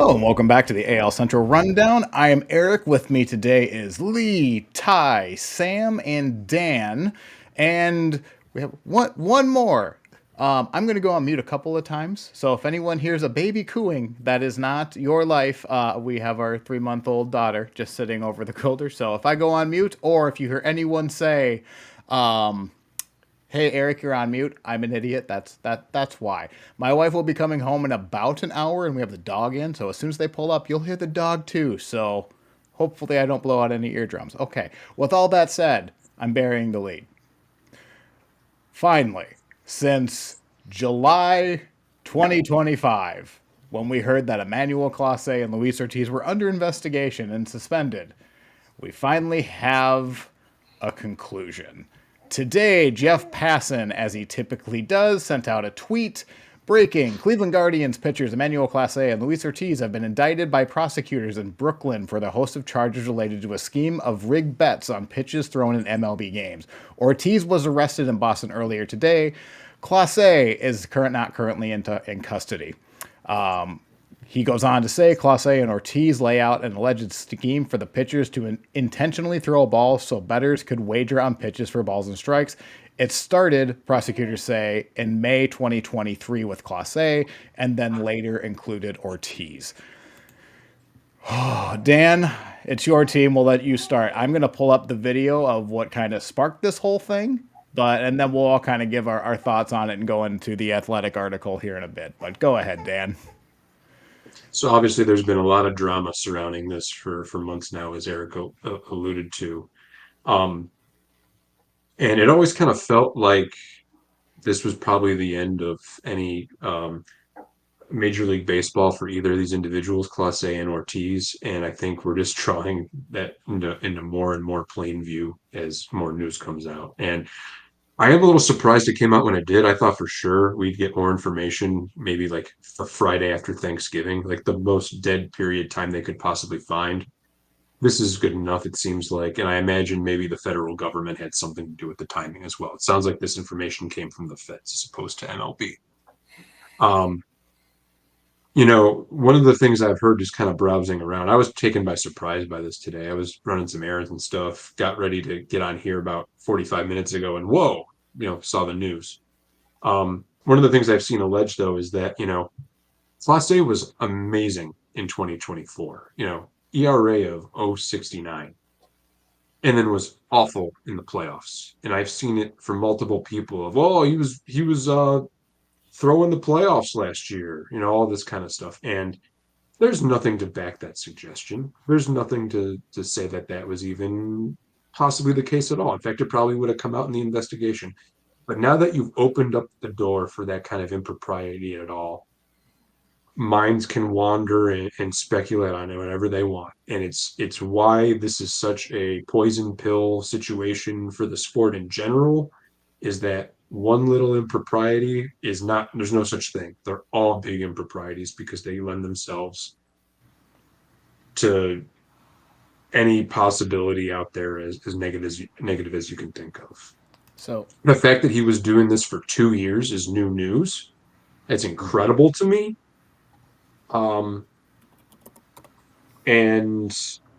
Hello and welcome back to the AL Central Rundown. I am Eric. With me today is Lee, Ty, Sam, and Dan. And we have one more. I'm going to go on mute a couple of times. So if anyone hears a baby cooing, that is not your life. We have our 3-month-old daughter just sitting over the coulter. So if I go on mute, or if you hear anyone say, um, "Hey Eric, you're on mute. I'm an idiot." That's why. My wife will be coming home in about an hour, and we have the dog in. So as soon as they pull up, you'll hear the dog too. So hopefully, I don't blow out any eardrums. Okay. With all that said, I'm burying the lead. Finally, since July 2025, when we heard that Emmanual, Clase, and Luis Ortiz were under investigation and suspended, we finally have a conclusion. Today, Jeff Passan, as he typically does, sent out a tweet breaking: Cleveland Guardians pitchers Emmanual Clase and Luis Ortiz have been indicted by prosecutors in Brooklyn for the host of charges related to a scheme of rigged bets on pitches thrown in MLB games. Ortiz was arrested in Boston earlier today. Clase is not currently in custody. He goes on to say Clase and Ortiz lay out an alleged scheme for the pitchers to intentionally throw a ball so bettors could wager on pitches for balls and strikes. It started, prosecutors say, in May 2023 with Clase, and then later included Ortiz. Dan, it's your team. We'll let you start. I'm going to pull up the video of what kind of sparked this whole thing, and then we'll all kind of give our thoughts on it and go into the Athletic article here in a bit. But go ahead, Dan. So obviously, there's been a lot of drama surrounding this for months now, as Eric alluded to. Um, and it always kind of felt like this was probably the end of any Major League Baseball for either of these individuals, Clase and Ortiz. And I think we're just drawing that into more and more plain view as more news comes out. And I am a little surprised it came out when it did. I thought for sure we'd get more information, maybe like a Friday after Thanksgiving, like the most dead period time they could possibly find. This is good enough, it seems like. And I imagine maybe the federal government had something to do with the timing as well. It sounds like this information came from the feds as opposed to MLB. Um, one of the things I've heard just kind of browsing around, I was taken by surprise by this today. I was running some errands and stuff, got ready to get on here about 45 minutes ago, and whoa, saw the news. One of the things I've seen alleged though is that, Clase was amazing in 2024, ERA of 0.69, and then was awful in the playoffs. And I've seen it from multiple people of, oh, he was throwing the playoffs last year, all this kind of stuff. And there's nothing to back that suggestion. There's nothing to say that that was even possibly the case at all. In fact, it probably would have come out in the investigation. But now that you've opened up the door for that kind of impropriety at all, minds can wander and speculate on it whatever they want. And it's why this is such a poison pill situation for the sport in general, is that one little impropriety is not, there's no such thing. They're all big improprieties because they lend themselves to any possibility out there as negative as you can think of. So The fact that he was doing this for 2 years is new news. It's incredible to me. Um, and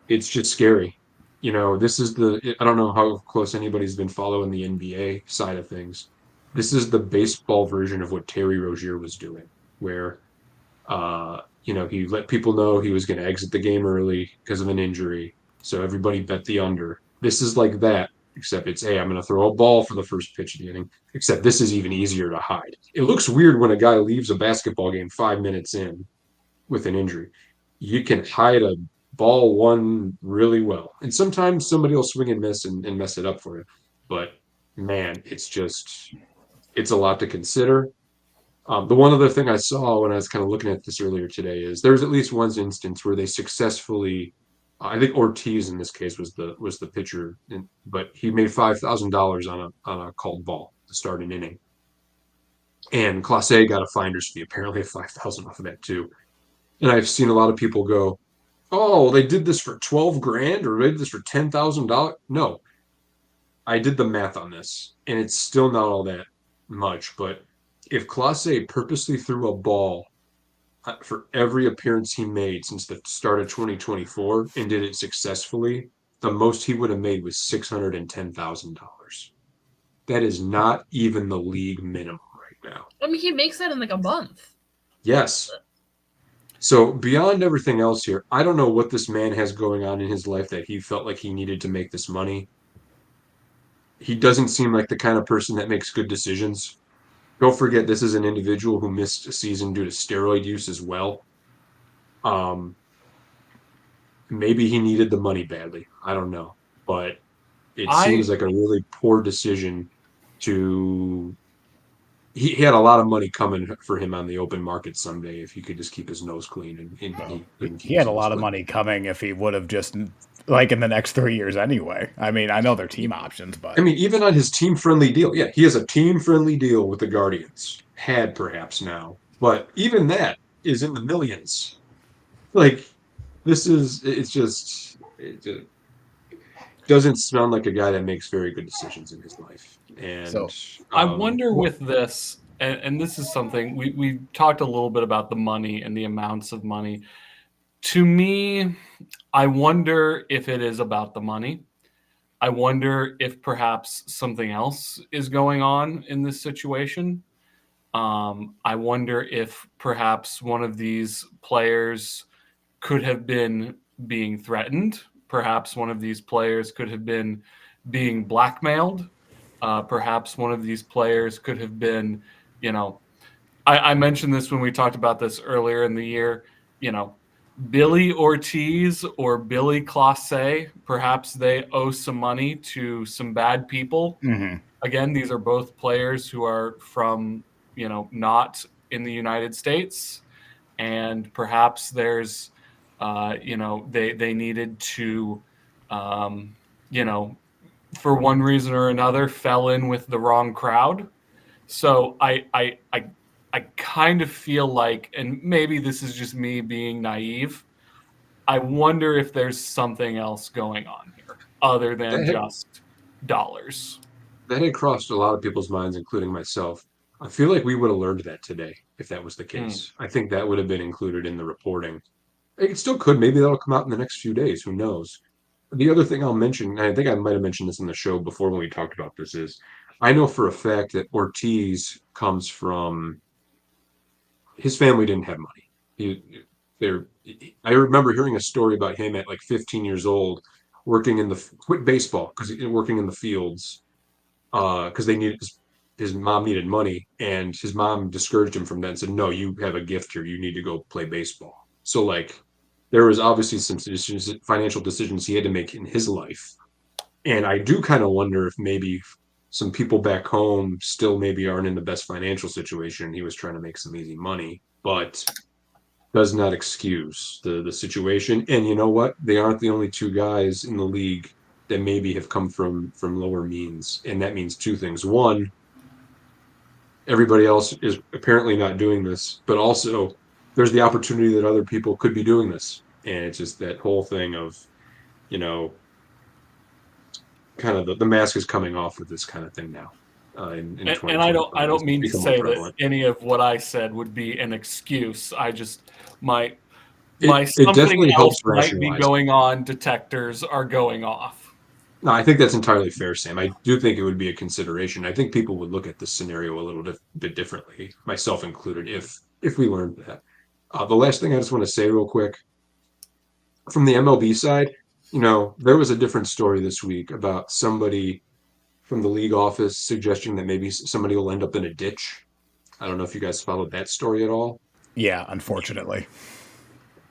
it's just scary. This is I don't know how close anybody's been following the NBA side of things. This is the baseball version of what Terry Rozier was doing, where, he let people know he was going to exit the game early because of an injury. So everybody bet the under. This is like that, except it's, hey, I'm going to throw a ball for the first pitch of the inning, except this is even easier to hide. It looks weird when a guy leaves a basketball game 5 minutes in with an injury. You can hide a ball one really well. And sometimes somebody will swing and miss and mess it up for you. But man, it's a lot to consider. The one other thing I saw when I was kind of looking at this earlier today is there's at least one instance where they successfully, I think Ortiz in this case was the pitcher, but he made $5,000 on a called ball to start an inning, and Clase got a finder's fee, apparently 5,000 off of that too. And I've seen a lot of people go, "Oh, they did this for 12 grand or they did this for $10,000." No, I did the math on this, and it's still not all that much. But if Clase purposely threw a ball for every appearance he made since the start of 2024 and did it successfully, the most he would have made was $610,000. That is not even the league minimum right now. I mean, he makes that in like a month. Yes. So beyond everything else here, I don't know what this man has going on in his life that he felt like he needed to make this money. He doesn't seem like the kind of person that makes good decisions. Don't forget, this is an individual who missed a season due to steroid use as well. Um, Maybe he needed the money badly. I don't know, but it I seems like a really poor decision to. He had a lot of money coming for him on the open market someday if he could just keep his nose clean, and Well, he couldn't keep he had his a nose lot of clean. money coming if he would have just, like, in the next 3 years anyway. I mean, I know they're team options, I but mean, even on his team friendly deal, yeah, he has a team friendly deal with the Guardians. Had perhaps now, but even that is in the millions. Like it just doesn't sound like a guy that makes very good decisions in his life. And so I um, wonder with this, and this is something we talked a little bit about the money and the amounts of money. To me, I wonder if it is about the money. I wonder if perhaps something else is going on in this situation. I wonder if perhaps one of these players could have been being threatened. Perhaps one of these players could have been being blackmailed. Perhaps one of these players could have been, you know, I mentioned this when we talked about this earlier in the year, you know, Billy Ortiz or Billy Clase, perhaps they owe some money to some bad people. mhm. Again, these are both players who are from, not in the United States. And perhaps there's, they needed to, um, you know, for one reason or another, fell in with the wrong crowd. So I kind of feel like, and maybe this is just me being naive, I wonder if there's something else going on here other than that had just dollars. that had crossed a lot of people's minds, including myself. I feel like we would have learned that today if that was the Mm. case. I think that would have been included in the reporting. It still could. Maybe that'll come out in the next few days. Who knows? The other thing I'll mention, and I think I might have mentioned this in the show before when we talked about this, is I know for a fact that Ortiz comes from his family didn't have money. They're, I remember hearing a story about him at like 15 years old, working in the quit baseball because working in the fields because they needed his mom needed money, and his mom discouraged him from that and said, "No, you have a gift here. You need to go play baseball." So like, there was obviously some decisions, financial decisions he had to make in his life, and I do kind of wonder if maybe some people back home still maybe aren't in the best financial situation. He was trying to make some easy money, but does not excuse the situation. And you know what? They aren't the only two guys in the league that maybe have come from lower means, and that means two things. One, everybody else is apparently not doing this, but also there's the opportunity that other people could be doing this, and it's just that whole thing of you know kind of the mask is coming off with this kind of thing now in And I don't 2025. It's mean to become more say that prevalent. any of what I said would be an excuse. I just my It my it something definitely else helps might be rationalize. going on detectors are going off. No, I think that's entirely fair, Sam. I do think it would be a consideration. I think people would look at this scenario a little bit differently, myself included, if we learned that. The last thing I just want to say real quick, from the MLB side, there was a different story this week about somebody from the league office suggesting that maybe somebody will end up in a ditch. I don't know if you guys followed that story at all. Yeah, unfortunately.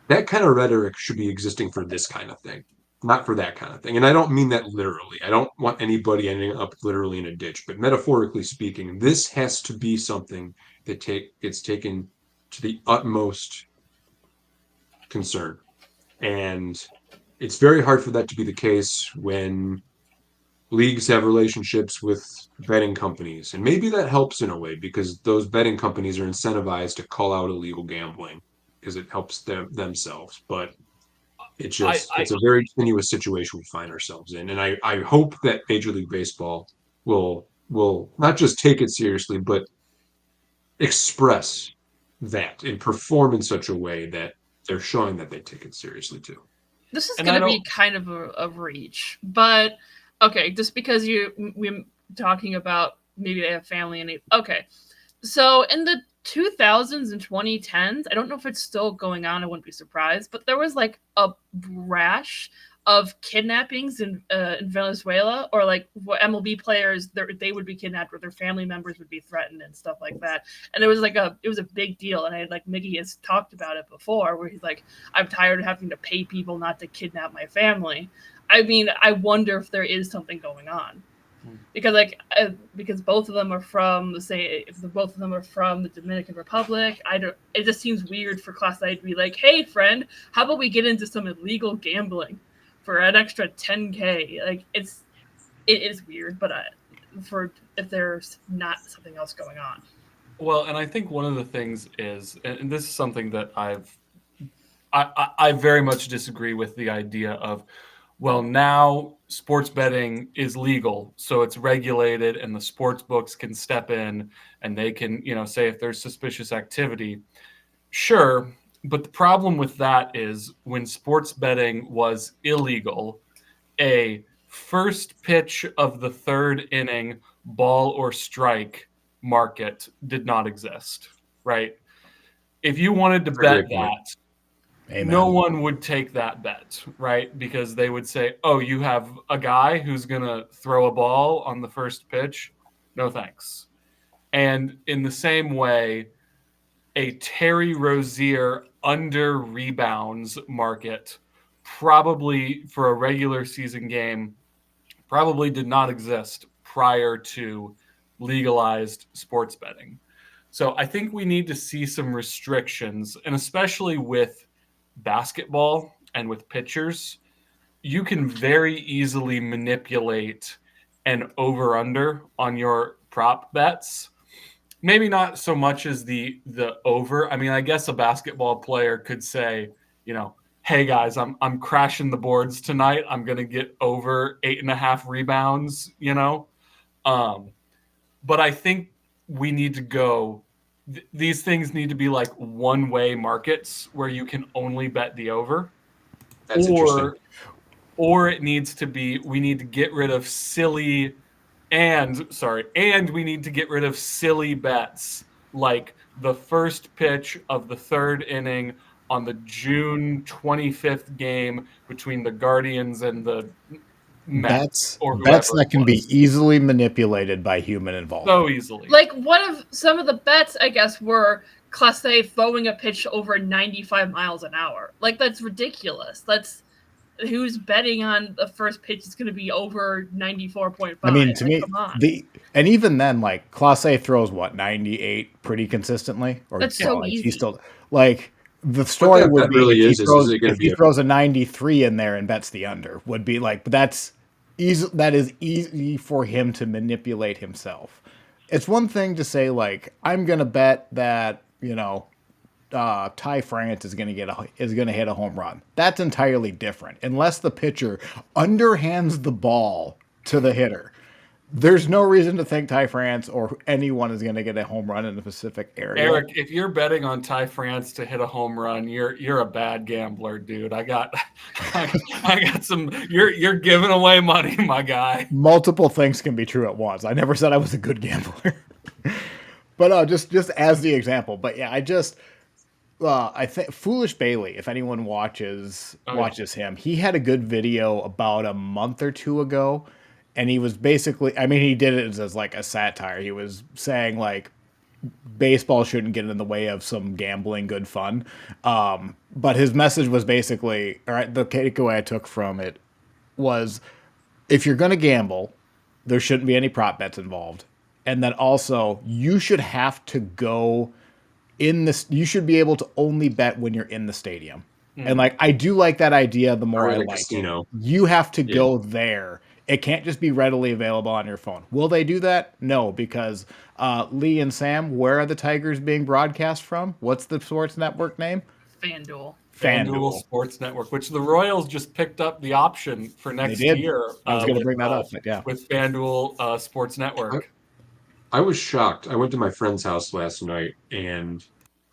That kind of rhetoric should be existing for this kind of thing, not for that kind of thing. And I don't mean that literally. I don't want anybody ending up literally in a ditch, but metaphorically speaking, this has to be something that gets taken to the utmost concern. And it's very hard for that to be the case when leagues have relationships with betting companies. And maybe that helps in a way because those betting companies are incentivized to call out illegal gambling because it helps themselves. But I, I it's a very tenuous situation we find ourselves in, and I hope that Major League Baseball will not just take it seriously, but express that and perform in such a way that they're showing that they take it seriously too. This is And going I to be don't- kind of a reach, but okay, just because we're talking about maybe they have family and okay. So in the 2000s and 2010s, I don't know if it's still going on. I wouldn't be surprised, but there was like a rash of kidnappings in Venezuela, or like what MLB players they would be kidnapped or their family members would be threatened and stuff like that. And it was a big deal. And I had, like, Mickey has talked about it before, where he's like, I'm tired of having to pay people not to kidnap my family. I mean, I wonder if there is something going on. Because both of them are from both of them are from the Dominican Republic. It just seems weird for Clase to be like, hey friend, how about we get into some illegal gambling for an extra 10K? Like, it is weird, but for if there's not something else going on. Well, and I think one of the things is, and this is something that I very much disagree with the idea of, well, now sports betting is legal, so it's regulated, and the sports books can step in and they can, say if there's suspicious activity. Sure, but the problem with that is when sports betting was illegal, a first pitch of the third inning ball or strike market did not exist, right? If you wanted to bet that, Amen. no one would take that bet, right? Because they would say, oh, you have a guy who's going to throw a ball on the first pitch? No thanks. And in the same way, a Terry Rozier under rebounds market probably for a regular season game probably did not exist prior to legalized sports betting. So I think we need to see some restrictions, and especially with basketball and with pitchers, you can very easily manipulate an over-under on your prop bets. Maybe not so much as the over. I mean, I guess a basketball player could say, hey guys, I'm crashing the boards tonight. I'm gonna get over 8.5 rebounds. But I think we need to go. These things need to be like one-way markets where you can only bet the over. That's interesting. Or it needs to be, we need to get rid of and we need to get rid of silly bets like the first pitch of the third inning on the June 25th game between the Guardians and the Mets, or bets whoever that can be easily manipulated by human involvement. so easily. Like, one of some of the bets, I guess, were Clase throwing a pitch over 95 miles an hour. Like, that's ridiculous. Who's betting on the first pitch is going to be over 94.5? I mean, to me, come on. and even then, like, Clase throws 98 pretty consistently, or That's so like, easy. He's still like the story that would bet be really if is he throws, it gonna if be he a- throws a 93 in there and bets the under, would be like, but that is easy for him to manipulate himself. It's one thing to say, like, I'm gonna bet that Ty France is gonna hit a home run. That's entirely different. Unless the pitcher underhands the ball to the hitter, there's no reason to think Ty France or anyone is gonna get a home run in the Pacific area. Eric, if you're betting on Ty France to hit a home run, you're a bad gambler, dude. I got some. You're giving away money, my guy. Multiple things can be true at once. I never said I was a good gambler, but just as the example. But yeah, I think Foolish Bailey, if anyone watches him, he had a good video about a month or two ago, and he was basically, I mean, he did it as like a satire. He was saying like baseball shouldn't get in the way of some gambling good fun. But his message was basically, all right, the takeaway I took from it was, if you're going to gamble, there shouldn't be any prop bets involved. And then also, you should have to go you should be able to only bet when you're in the stadium. And like, I do like that idea. The more I like casino. it, you have to go there. It can't just be readily available on your phone. Will they do that? No, because Lee and Sam, where are the Tigers being broadcast from? What's the sports network name? FanDuel Sports Network, which the Royals just picked up the option for next year. I was going to bring that up, but yeah. With FanDuel Sports Network. I was shocked. I went to my friend's house last night, and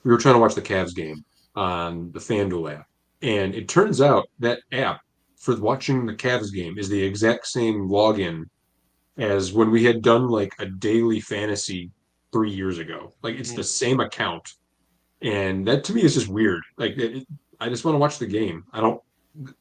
we were trying to watch the Cavs game on the FanDuel app, and it turns out that app for watching the Cavs game is the exact same login as when we had done like a daily fantasy 3 years ago. Like it's the same account, and that to me is just weird. Like I just want to watch the game. I don't.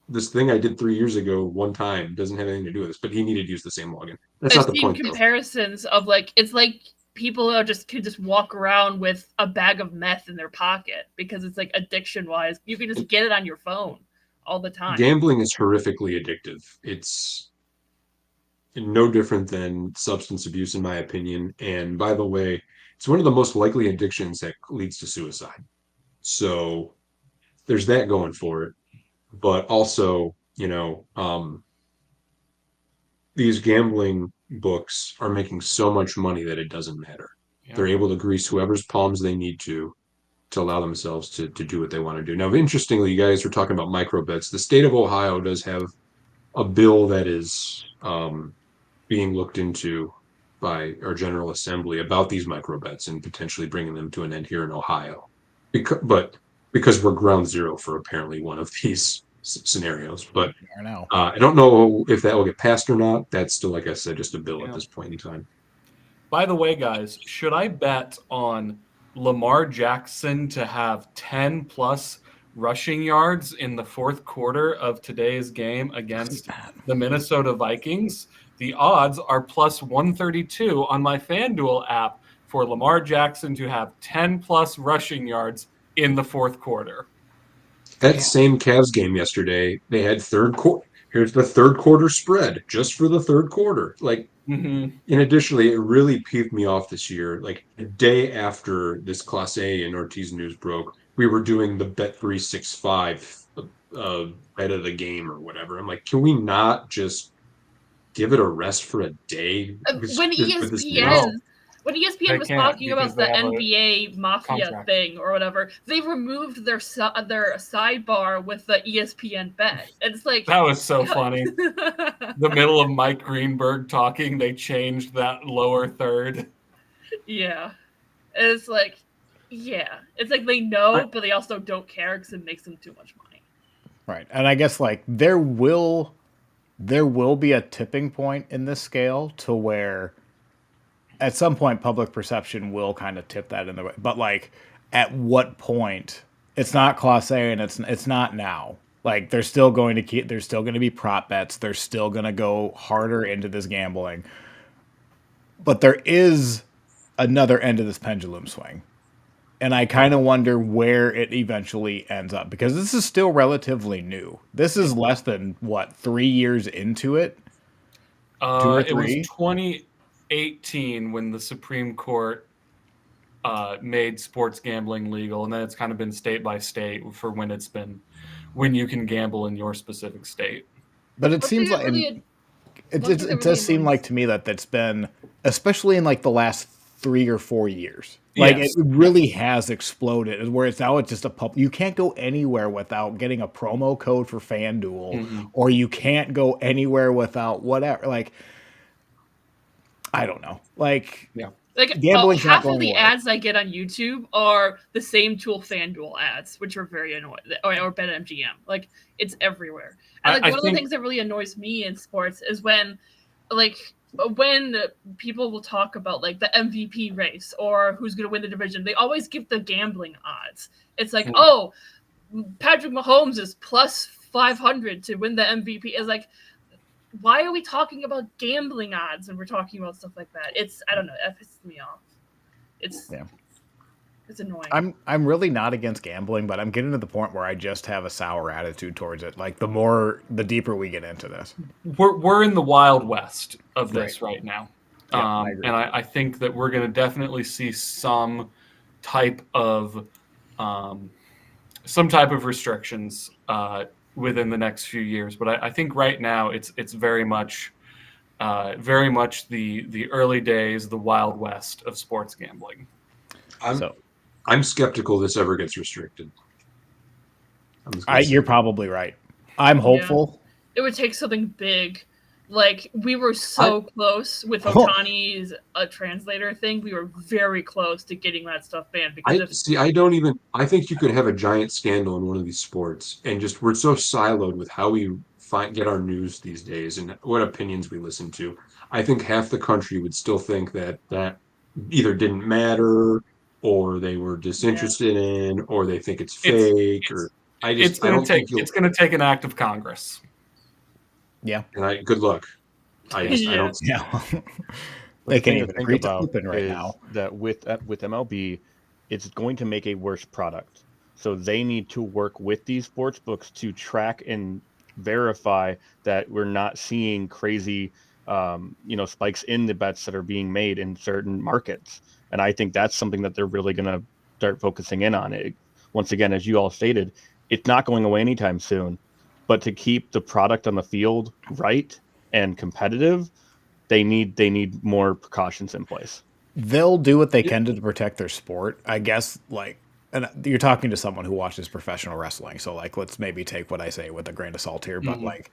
This thing I did 3 years ago one time doesn't have anything to do with this, but he needed to use the same login. That's I've not the seen point, though. comparisons of like it's like people could just walk around with a bag of meth in their pocket because it's like addiction wise. You can just get it on your phone all the time. Gambling is horrifically addictive. It's no different than substance abuse, in my opinion. And by the way, it's one of the most likely addictions that leads to suicide. So there's that going for it. But also, these gambling books are making so much money that it doesn't matter. Yeah. They're able to grease whoever's palms they need to allow themselves to do what they want to do. Now, interestingly, you guys were talking about micro bets. The state of Ohio does have a bill that is being looked into by our General Assembly about these micro bets and potentially bringing them to an end here in Ohio. Because we're ground zero for apparently one of these scenarios. But I don't know if that will get passed or not. That's still, like I said, just a bill at this point in time. By the way, guys, should I bet on Lamar Jackson to have 10 plus rushing yards in the fourth quarter of today's game against the Minnesota Vikings? The odds are plus 132 on my FanDuel app for Lamar Jackson to have 10 plus rushing yards in the fourth quarter. That same Cavs game yesterday, they had third quarter. Here's the third quarter spread just for the third quarter. Like, and additionally, it really peeved me off this year. Like the day after this Clase and Ortiz news broke, we were doing the Bet365 bet of the game or whatever. I'm like, can we not just give it a rest for a day? When ESPN was talking about the NBA Mafia thing or whatever, they removed their sidebar with the ESPN bet. It's like that was so funny. The middle of Mike Greenberg talking, they changed that lower third. Yeah, it's like, it's like they know, but they also don't care because it makes them too much money. Right, and I guess like there will be a tipping point in this scale to where at some point public perception will kind of tip that in the way, but like at what point? It's not Clase and it's not now. Like there's still going to be prop bets. They're still going to go harder into this gambling. But there is another end of this pendulum swing. And I kind of wonder where it eventually ends up because this is still relatively new. This is less than 3 years into it. 2 or 3. It was 2018 when the Supreme Court made sports gambling legal, and then it's kind of been state by state for when you can gamble in your specific state. But it seems like it does seem like to me that that's been, especially in like the last 3 or 4 years, like it really has exploded. Where it's just a you can't go anywhere without getting a promo code for FanDuel, or you can't go anywhere without whatever. Like I don't know, like half of the ads I get on YouTube are the same tool FanDuel ads, which are very annoying, or BetMGM. Like it's everywhere. And like one of the things that really annoys me in sports is when people will talk about like the MVP race or who's going to win the division, they always give the gambling odds. It's like, Patrick Mahomes is plus 500 to win the MVP. It's like, why are we talking about gambling odds when we're talking about stuff like that? I don't know. That pisses me off. It's annoying. I'm really not against gambling, but I'm getting to the point where I just have a sour attitude towards it. Like the deeper we get into this, we're in the wild west of this right now, and I think that we're going to definitely see some type of restrictions within the next few years. But I think right now it's very much the early days, the wild west of sports gambling. I'm skeptical this ever gets restricted. You're probably right. I'm hopeful. It would take something big, Like, we were so close with Otani's translator thing. We were very close to getting that stuff banned because I think you could have a giant scandal in one of these sports and just we're so siloed with how we get our news these days and what opinions we listen to. I think half the country would still think that either didn't matter or they were disinterested in or they think it's fake or I don't think it's going to take an act of Congress. Yeah. And good luck. I don't. Yeah. They can't even even agree to about open right now. That with MLB, it's going to make a worse product. So they need to work with these sports books to track and verify that we're not seeing crazy, spikes in the bets that are being made in certain markets. And I think that's something that they're really going to start focusing in on. It, once again, as you all stated, it's not going away anytime soon. But to keep the product on the field right and competitive, they need more precautions in place. They'll do what they can to protect their sport, I guess. Like, and you're talking to someone who watches professional wrestling, so like, let's maybe take what I say with a grain of salt here. But like,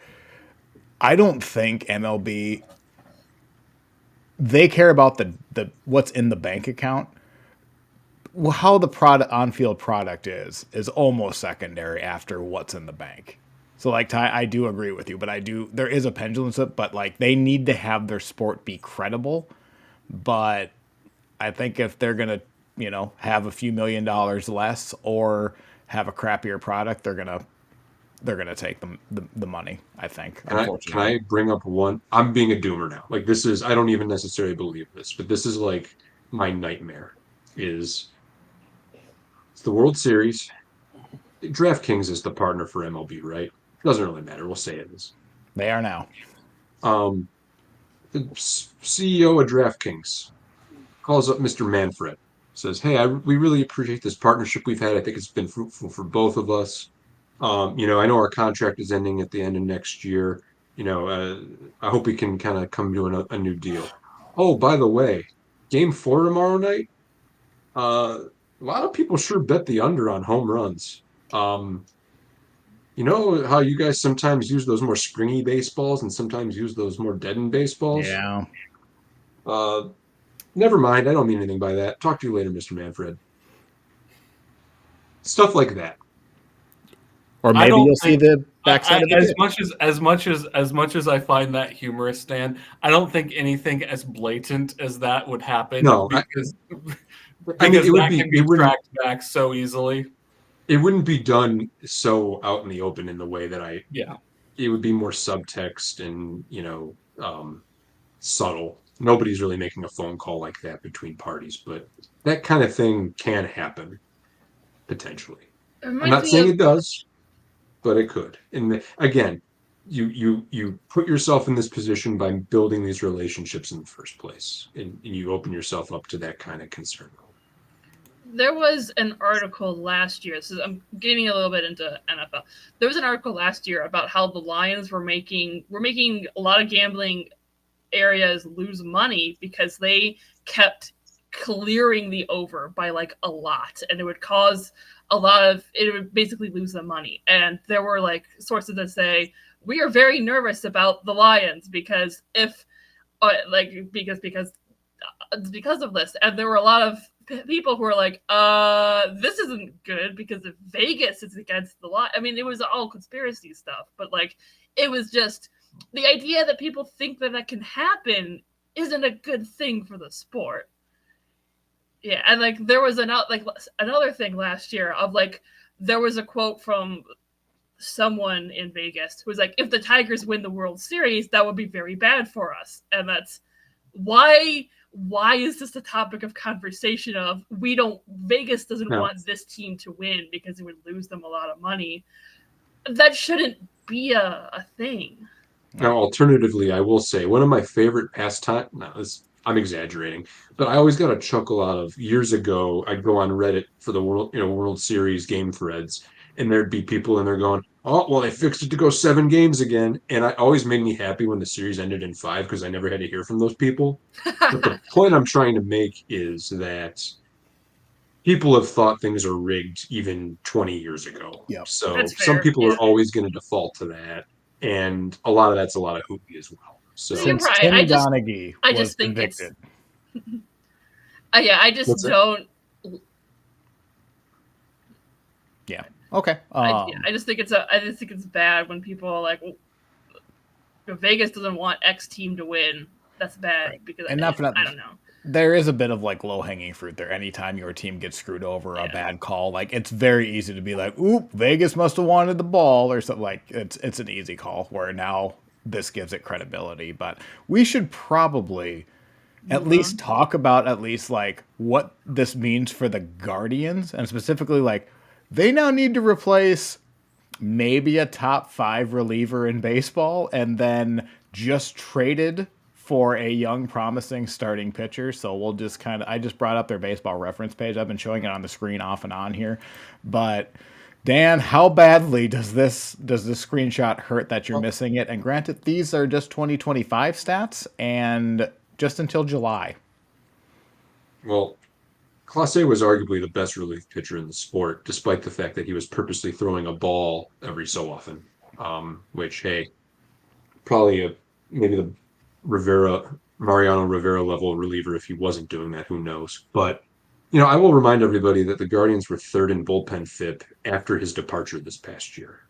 I don't think MLB, they care about the what's in the bank account. How the product on-field product is almost secondary after what's in the bank. So like, Ty, I do agree with you, but there is a pendulum slip, but like, they need to have their sport be credible. But I think if they're gonna, have a few $1 million less or have a crappier product, they're gonna take the money. I think. Can I bring up one? I'm being a doomer now. Like this is I don't even necessarily believe this, but this is like my nightmare. It's the World Series. DraftKings is the partner for MLB, right? Doesn't really matter. We'll say it is. They are now. The CEO of DraftKings calls up Mr. Manfred, says, "Hey, we really appreciate this partnership we've had. I think it's been fruitful for both of us. I know our contract is ending at the end of next year. I hope we can kind of come to a new deal. Oh, by the way, Game 4 tomorrow night. A lot of people sure bet the under on home runs. You know how you guys sometimes use those more springy baseballs and sometimes use those more deadened baseballs? Yeah. Never mind. I don't mean anything by that. Talk to you later, Mr. Manfred." Stuff like that. Or maybe you'll see the backside of the as much as I find that humorous, Stan, I don't think anything as blatant as that would happen. No, because it would that can be tracked back so easily. It wouldn't be done so out in the open in the way that it would be more subtext and subtle. Nobody's really making a phone call like that between parties, but that kind of thing can happen potentially. I'm not saying it does, but it could. And again, you put yourself in this position by building these relationships in the first place, and you open yourself up to that kind of concern. There was an article last year. So I'm getting a little bit into NFL. There was an article last year about how the Lions were making a lot of gambling areas lose money because they kept clearing the over by like a lot, and it would cause it would basically lose them money. And there were like sources that say we are very nervous about the Lions because because of this. And there were a lot of people who were like, this isn't good because if Vegas is against the law. I mean, it was all conspiracy stuff, but like, it was just the idea that people think that can happen isn't a good thing for the sport. Yeah. And like, there was another thing last year of like, there was a quote from someone in Vegas who was like, if the Tigers win the World Series, that would be very bad for us. And that's why is this a topic of conversation of Vegas doesn't want this team to win because it would lose them a lot of money. That shouldn't be a thing. Now, alternatively, I will say one of my favorite pastime. I'm exaggerating, but I always got a chuckle out of years ago. I'd go on Reddit for the World Series game threads, and there'd be people in there going, "Oh, well, they fixed it to go 7 games again," and it always made me happy when the series ended in 5 because I never had to hear from those people. But the point I'm trying to make is that people have thought things are rigged even 20 years ago. Yep. So some people are always going to default to that. And a lot of that's a lot of hoopy as well. So You're Since right. Tim I Donaghy was just think convicted. yeah, I just What's that? don't. Yeah. Okay. I just think it's bad when people are like, well, Vegas doesn't want X team to win. That's bad Right. because And not for I that, don't know. there is a bit of like low hanging fruit there. Anytime your team gets screwed over, a Yeah. bad call, like it's very easy to be like, "Oop, Vegas must have wanted the ball" or something. Like it's an easy call. Where now this gives it credibility. But we should probably at Move least on. talk about at least like what this means for the Guardians, and specifically like they now need to replace maybe a top 5 reliever in baseball, and then just traded for a young, promising starting pitcher. So we'll just I just brought up their baseball reference page. I've been showing it on the screen off and on here. But Dan, how badly does this screenshot hurt that you're missing it? And granted, these are just 2025 stats and just until July. well, Clase was arguably the best relief pitcher in the sport, despite the fact that he was purposely throwing a ball every so often. Which, hey, probably maybe the Mariano Rivera level reliever if he wasn't doing that. Who knows? But I will remind everybody that the Guardians were third in bullpen FIP after his departure this past year.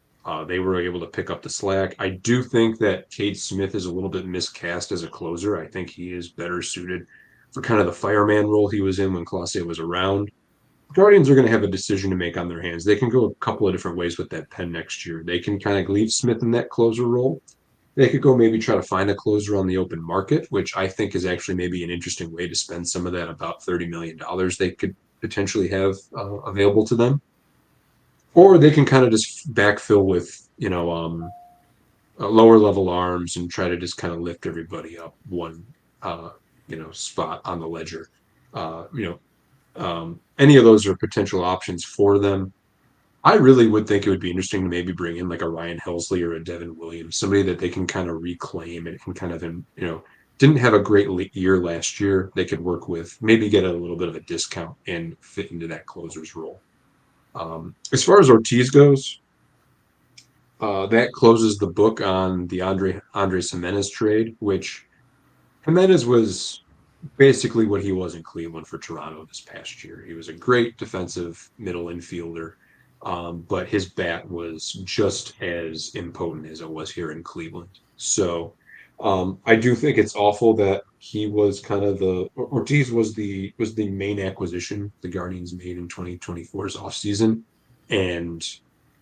They were able to pick up the slack. I do think that Cade Smith is a little bit miscast as a closer. I think he is better suited for kind of the fireman role he was in when Clase was around. Guardians are going to have a decision to make on their hands. They can go a couple of different ways with that pen next year. They can kind of leave Smith in that closer role. They could go maybe try to find a closer on the open market, which I think is actually maybe an interesting way to spend some of that about $30 million they could potentially have available to them. Or they can kind of just backfill with, lower level arms and try to just kind of lift everybody up one, spot on the ledger. Any of those are potential options for them. I really would think it would be interesting to maybe bring in like a Ryan Helsley or a Devin Williams, somebody that they can kind of reclaim and can kind of, didn't have a great year last year. They could work with, maybe get a little bit of a discount and fit into that closer's role. As far as Ortiz goes, that closes the book on the Andres Jimenez trade, which Jimenez was basically what he was in Cleveland for Toronto this past year. He was a great defensive middle infielder, but his bat was just as impotent as it was here in Cleveland. So I do think it's awful that he was kind of Ortiz was the main acquisition the Guardians made in 2024's offseason. And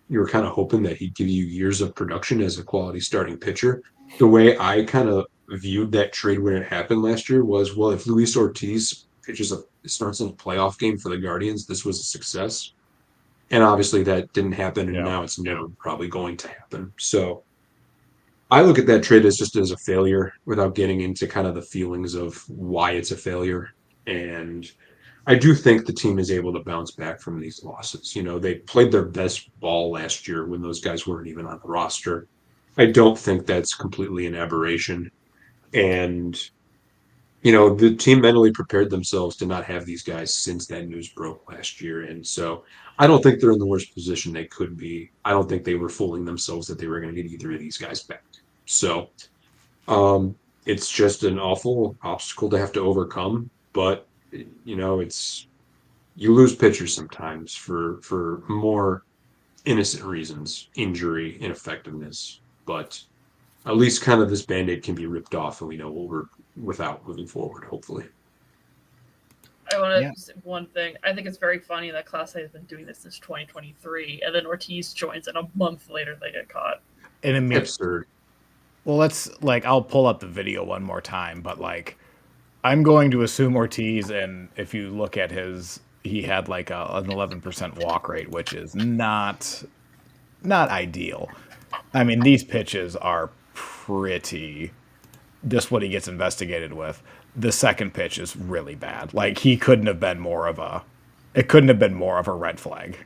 you were kind of hoping that he'd give you years of production as a quality starting pitcher. The way I kind of viewed that trade when it happened last year was, well, if Luis Ortiz starts in a playoff game for the Guardians, this was a success. And obviously that didn't happen, and now it's never probably going to happen. So I look at that trade as just as a failure without getting into kind of the feelings of why it's a failure. And I do think the team is able to bounce back from these losses. They played their best ball last year when those guys weren't even on the roster. I don't think that's completely an aberration. And, the team mentally prepared themselves to not have these guys since that news broke last year. And so I don't think they're in the worst position they could be. I don't think they were fooling themselves that they were going to get either of these guys back. So it's just an awful obstacle to have to overcome. But, it's you lose pitchers sometimes for more innocent reasons, injury, ineffectiveness. But at least kind of this band-aid can be ripped off and we know what we're without moving forward, hopefully. I want to say one thing. I think it's very funny that Clase has been doing this since 2023, and then Ortiz joins, and a month later they get caught. And Absurd. Well, let's I'll pull up the video one more time, but I'm going to assume Ortiz, and if you look at he had like an 11% walk rate, which is not ideal. I mean, these pitches are pretty just what he gets investigated with. The second pitch is really bad. It couldn't have been more of a red flag.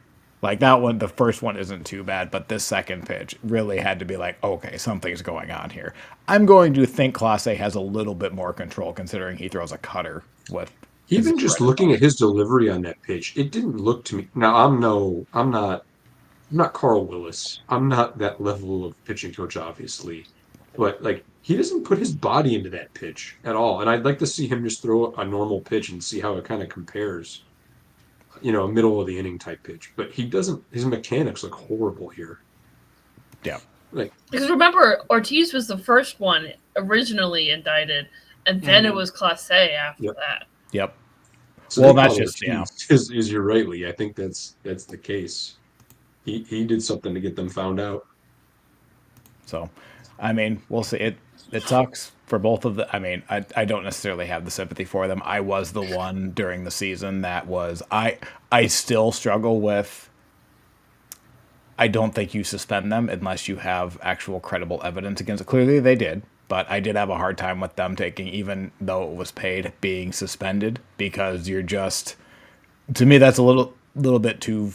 That one, the first one isn't too bad, but this second pitch really had to be okay, something's going on here. I'm going to think Clase has a little bit more control considering he throws a cutter with. Even just looking at his delivery on that pitch, it didn't look to me. Now I'm not Carl Willis. I'm not that level of pitching coach, obviously. but like he doesn't put his body into that pitch at all. And I'd like to see him just throw a normal pitch and see how it kind of compares, a middle of the inning type pitch. But he doesn't. His mechanics look horrible here. Yeah. Like, Because remember, Ortiz was the first one originally indicted, and then it was Clase after Yep. that. Yep. so Well, they that's call it just Ortiz, is you're right, Lee. I think that's the case. He did something to get them found out. So, I mean, we'll see. It sucks for both of the. I mean, I don't necessarily have the sympathy for them. I was the one during the season that was. I still struggle with. I don't think you suspend them unless you have actual credible evidence against it. Clearly, they did, but I did have a hard time with them taking, even though it was paid, being suspended because you're just. To me, that's a little bit too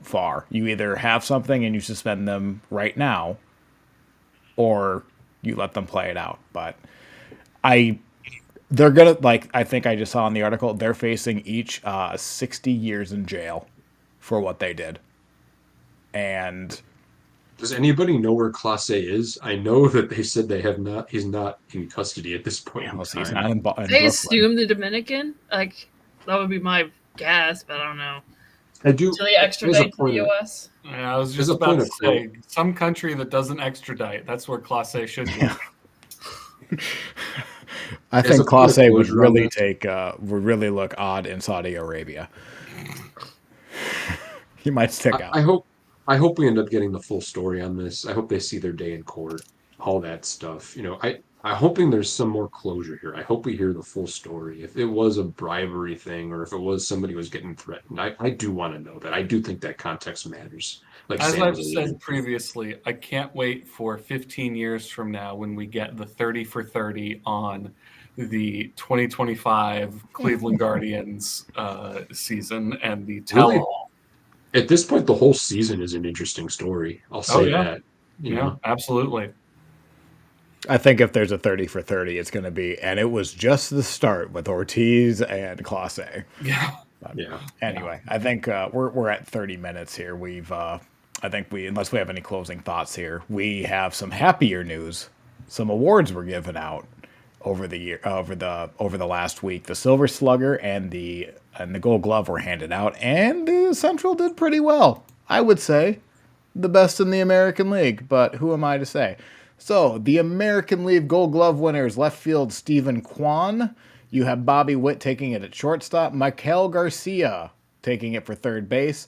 far. You either have something and you suspend them right now, or you let them play it out. But they're gonna, like, I think I just saw in the article, they're facing each 60 years in jail for what they did. And Does anybody know where Clase is? I know that they said they have not. He's not in custody at this point in he's time. not in I Brooklyn. assume the Dominican. Like, that would be my guess, but I don't know. I do. Until they extradite to the U.S. Yeah, I was There's just a about point to of say some country that doesn't extradite. That's where Clase should be. I As think a point of Clase would closure on really this, would really look odd in Saudi Arabia. He might stick out. I hope we end up getting the full story on this. I hope they see their day in court, all that stuff. I'm hoping there's some more closure here. I hope we hear the full story. If it was a bribery thing or if it was somebody was getting threatened, I do want to know that. I do think that context matters. Like As Sam I've was alluding said to. previously, I can't wait for 15 years from now when we get the 30 for 30 on the 2025 Cleveland Guardians season and the Really, tell-all. at this point, the whole season is an interesting story. I'll say yeah. that. Yeah, absolutely. I think if there's a 30 for 30, it's going to be, and it was just the start with Ortiz and Clase. Yeah. Yeah. Anyway, I think we're at 30 minutes here. I think unless we have any closing thoughts here, we have some happier news. Some awards were given out over the last week. The Silver Slugger and the Gold Glove were handed out, and the Central did pretty well. I would say the best in the American League, but who am I to say? So, the American League Gold Glove winners, left field Stephen Kwan. You have Bobby Witt taking it at shortstop. Maikel Garcia taking it for third base.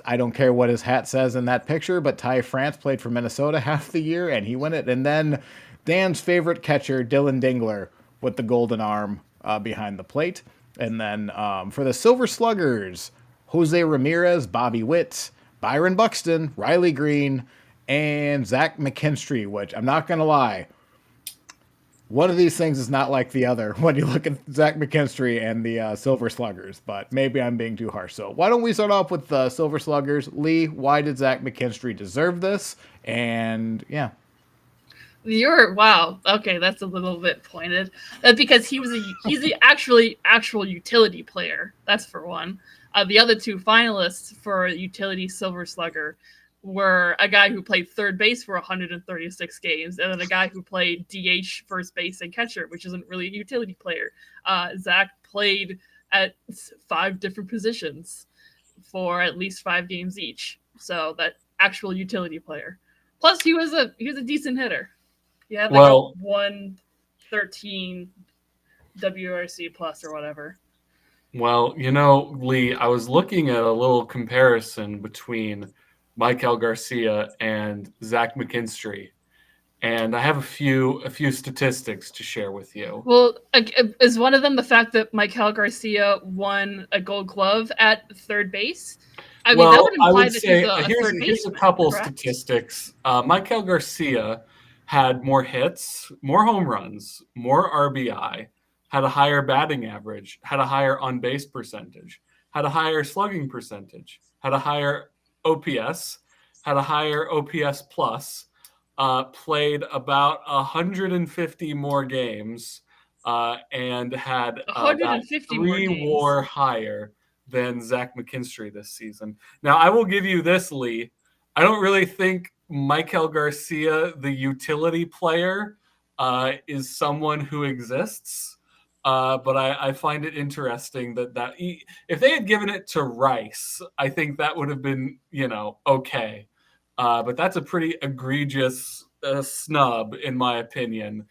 I don't care what his hat says in that picture, but Ty France played for Minnesota half the year, and he won it. And then Dan's favorite catcher, Dylan Dingler, with the golden arm behind the plate. And then for the Silver Sluggers, Jose Ramirez, Bobby Witt, Byron Buxton, Riley Green, and Zach McKinstry, which I'm not going to lie, one of these things is not like the other when you look at Zach McKinstry and the Silver Sluggers, but maybe I'm being too harsh. So why don't we start off with the Silver Sluggers? Lee, why did Zach McKinstry deserve this? And yeah. Wow. Okay, that's a little bit pointed. Because he's the actual utility player. That's for one. The other two finalists for utility Silver Slugger were a guy who played third base for 136 games, and then a guy who played DH, first base, and catcher, which isn't really a utility player. Zach played at 5 different positions for at least 5 games each. So that actual utility player. Plus, he was a decent hitter. He had like a 113 WRC plus or whatever. Well, Lee, I was looking at a little comparison between Maikel Garcia and Zach McKinstry, and I have a few statistics to share with you. Well, is one of them the fact that Maikel Garcia won a Gold Glove at third base? I mean, that would imply that he's a third baseman. Here's a couple correct? statistics. Maikel Garcia had more hits, more home runs, more RBI, had a higher batting average, had a higher on-base percentage, had a higher slugging percentage, had a higher OPS, had a higher OPS plus, played about 150 more games, and had about 3 WAR higher than Zach McKinstry this season. Now, I will give you this, Lee. I don't really think Michael Garcia, the utility player, is someone who exists. But I find it interesting that if they had given it to Rice, I think that would have been, okay. But that's a pretty egregious snub, in my opinion,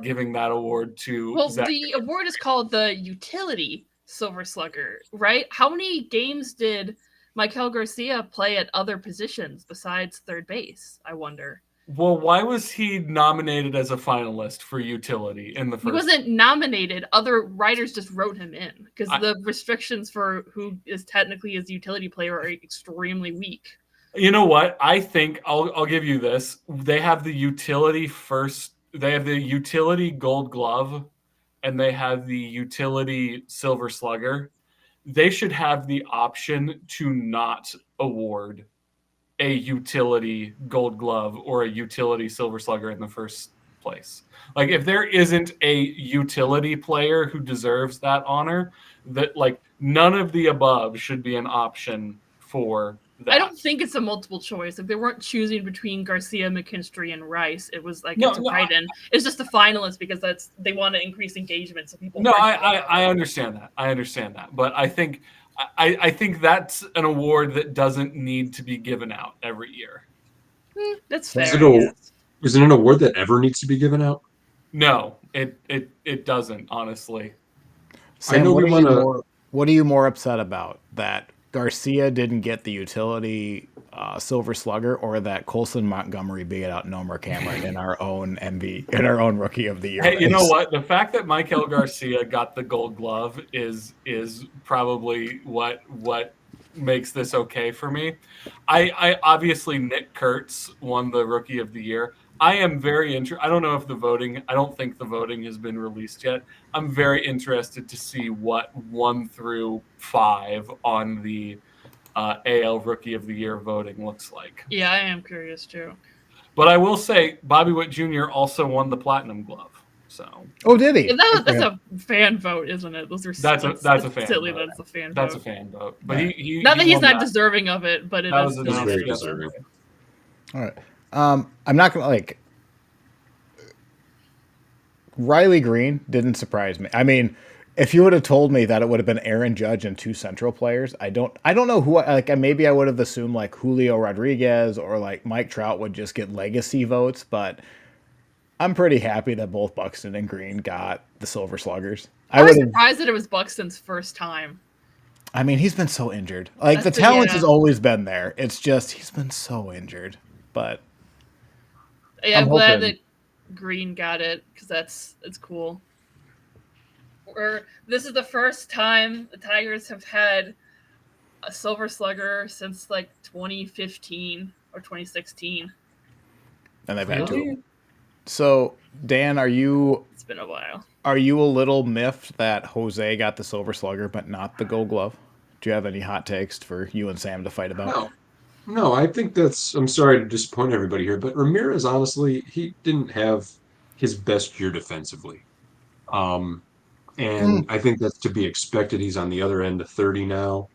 giving that award to Well, Zach. the award is called the Utility Silver Slugger, right? How many games did Michael Garcia play at other positions besides third base, I wonder? Well, why was he nominated as a finalist for utility in the first? He wasn't nominated. Other writers just wrote him in because the restrictions for who is technically his utility player are extremely weak. You know what? I think I'll give you this. They have the utility first. They have the utility Gold Glove, and they have the utility Silver Slugger. They should have the option to not award a utility Gold Glove or a utility Silver Slugger in the first place. Like, if there isn't a utility player who deserves that honor, that like none of the above should be an option for that. I don't think it's a multiple choice. If they weren't choosing between Garcia, McKinstry, and Rice, it was like it's a write-in. It's just a finalist because they want to increase engagement so people. No, I understand that. I understand that, but I think that's an award that doesn't need to be given out every year. That's fair. Is it an award that ever needs to be given out? No, it doesn't, honestly. Sam, what are you more upset about? That Garcia didn't get the utility Silver Slugger, or that Colson Montgomery beat out Nomar Cameron in our own Rookie of the Year? Hey, you know what? The fact that Michael Garcia got the Gold Glove is probably what makes this okay for me. I obviously Nick Kurtz won the Rookie of the Year. I am very interested. I don't know if I don't think the voting has been released yet. I'm very interested to see what 1 through 5 on the AL Rookie of the Year voting looks like. Yeah, I am curious too. But I will say Bobby Witt Jr. also won the Platinum Glove. So. Oh, did he? That's a fan vote, isn't it? Those are that's a fan silly. Vote. That's a fan. That's vote. a fan vote. But he's not deserving of it, but it is very deserving. All right. I'm not gonna Riley Green didn't surprise me. I mean, if you would have told me that it would have been Aaron Judge and 2 Central players, I don't know who. Maybe I would have assumed like Julio Rodriguez or like Mike Trout would just get legacy votes, but I'm pretty happy that both Buxton and Green got the Silver Sluggers. I was surprised that it was Buxton's first time. I mean, he's been so injured. Like, the talent has always been there. It's just he's been so injured. But yeah, I'm glad that Green got it because it's cool. This is the first time the Tigers have had a Silver Slugger since like 2015 or 2016. And they've had 2. So, Dan, It's been a while. Are you a little miffed that Jose got the Silver Slugger but not the Gold Glove? Do you have any hot takes for you and Sam to fight about? No, I think I'm sorry to disappoint everybody here, but Ramirez, honestly, he didn't have his best year defensively. And I think that's to be expected. He's on the other end of 30 now.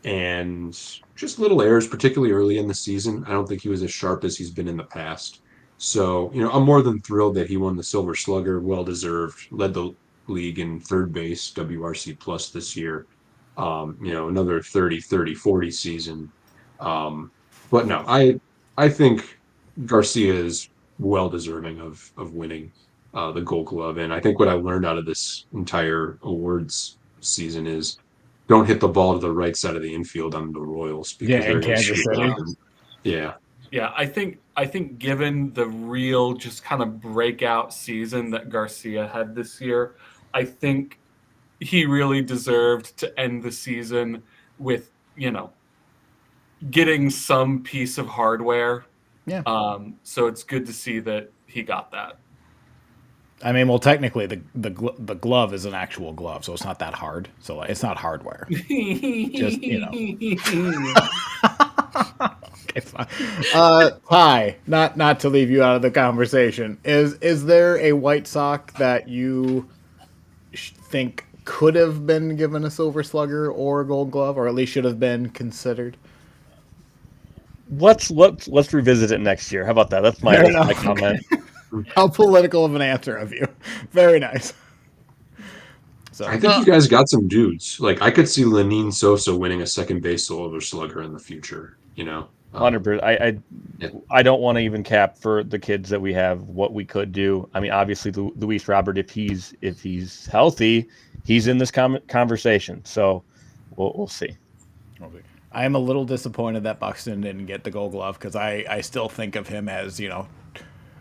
And just little errors, particularly early in the season. I don't think he was as sharp as he's been in the past. So, I'm more than thrilled that he won the Silver Slugger, well-deserved, led the league in third base, WRC plus this year. Another 30-40 season. But no, I think Garcia is well-deserving of winning the Gold Glove. And I think what I learned out of this entire awards season is don't hit the ball to the right side of the infield on the Royals. Because in Kansas City. Yeah. Yeah, I think given the real just kind of breakout season that Garcia had this year, I think he really deserved to end the season with, getting some piece of hardware. Yeah. So it's good to see that he got that. I mean, well, technically, the glove is an actual glove, so it's not that hard. So it's not hardware. Just Okay, fine. Ty, not to leave you out of the conversation, is there a White Sox that you think could have been given a Silver Slugger or a Gold Glove, or at least should have been considered? let's revisit it next year. How about that? That's my comment. How political of an answer of you. Very nice. So I think you guys got some dudes. Like I could see Lenine Sosa winning a second base Silver Slugger in the future. 100%. Yeah. I don't want to even cap for the kids that we have what we could do. I mean, obviously, Luis Robert, if he's healthy, he's in this conversation. So we'll see. I am a little disappointed that Buxton didn't get the Gold Glove because I still think of him as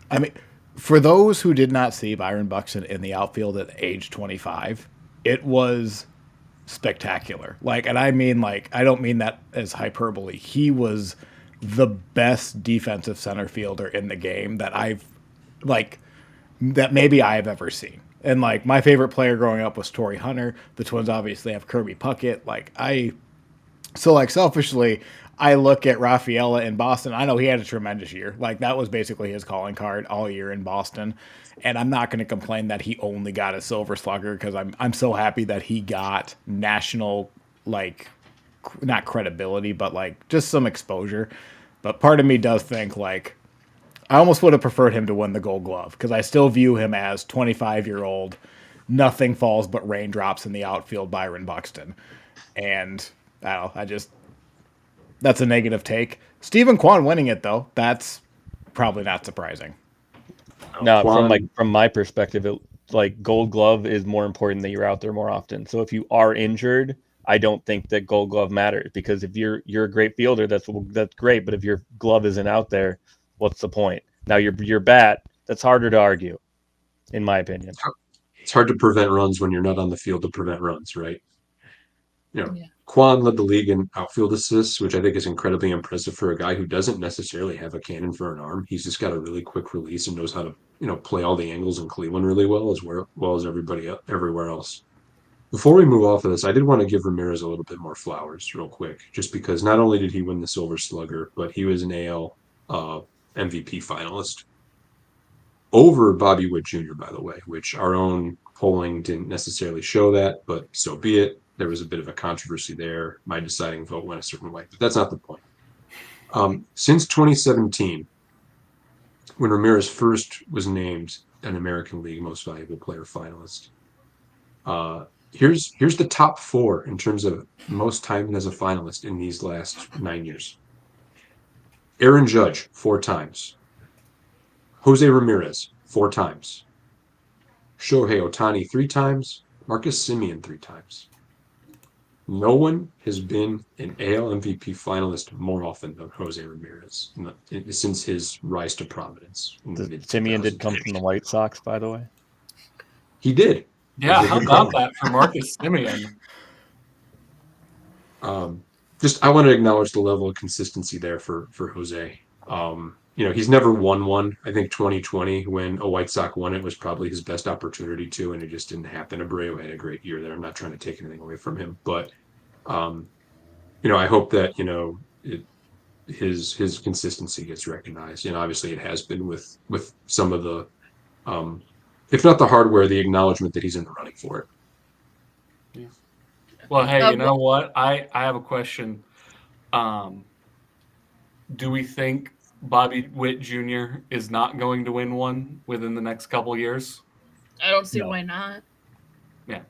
I mean, for those who did not see Byron Buxton in the outfield at age 25, it was spectacular. Like, and I mean, like, I don't mean that as hyperbole. He was the best defensive center fielder in the game that maybe I've ever seen. And like, my favorite player growing up was Torrey Hunter. The Twins obviously have Kirby Puckett. So like selfishly, I look at Rafaela in Boston. I know he had a tremendous year. Like that was basically his calling card all year in Boston. And I'm not going to complain that he only got a Silver Slugger because I'm so happy that he got national, like, not credibility, but like just some exposure. But part of me does think like I almost would have preferred him to win the Gold Glove because I still view him as 25-year-old, nothing falls but raindrops in the outfield Byron Buxton. And I don't know, that's a negative take. Stephen Kwan winning it though, that's probably not surprising. No, Kwan, from my perspective, like Gold Glove is more important that you're out there more often. So if you are injured, I don't think that Gold Glove matters because if you're a great fielder, that's great. But if your glove isn't out there, what's the point? Now your bat, that's harder to argue, in my opinion. it's hard to prevent runs when you're not on the field to prevent runs, right? Yeah. Kwan led the league in outfield assists, which I think is incredibly impressive for a guy who doesn't necessarily have a cannon for an arm. He's just got a really quick release and knows how to, play all the angles in Cleveland really well as everybody everywhere else. Before we move off of this, I did want to give Ramirez a little bit more flowers, real quick, just because not only did he win the Silver Slugger, but he was an AL MVP finalist over Bobby Witt Jr., by the way, which our own polling didn't necessarily show that, but so be it. There was a bit of a controversy there. My deciding vote went a certain way, but that's not the point. Since 2017, when Ramirez first was named an American League Most Valuable Player finalist, here's the top four in terms of most time as a finalist in these last 9 years. Aaron Judge, 4 times. Jose Ramirez, 4 times. Shohei Ohtani, 3 times. Marcus Semien, 3 times. No one has been an AL MVP finalist more often than Jose Ramirez since his rise to prominence. Semien did come from the White Sox, by the way. He did. Yeah, how about that for Marcus Semien? I want to acknowledge the level of consistency there for Jose. He's never won one. I think 2020, when a White Sox won it, was probably his best opportunity to, and it just didn't happen. Abreu had a great year there. I'm not trying to take anything away from him, but I hope that his consistency gets recognized. Obviously it has been with some of the, if not the hardware, the acknowledgement that he's in the running for it. Yeah. Well, hey, you know what? I have a question. Do we think Bobby Witt Jr. is not going to win one within the next couple years? I don't see why not. Yeah.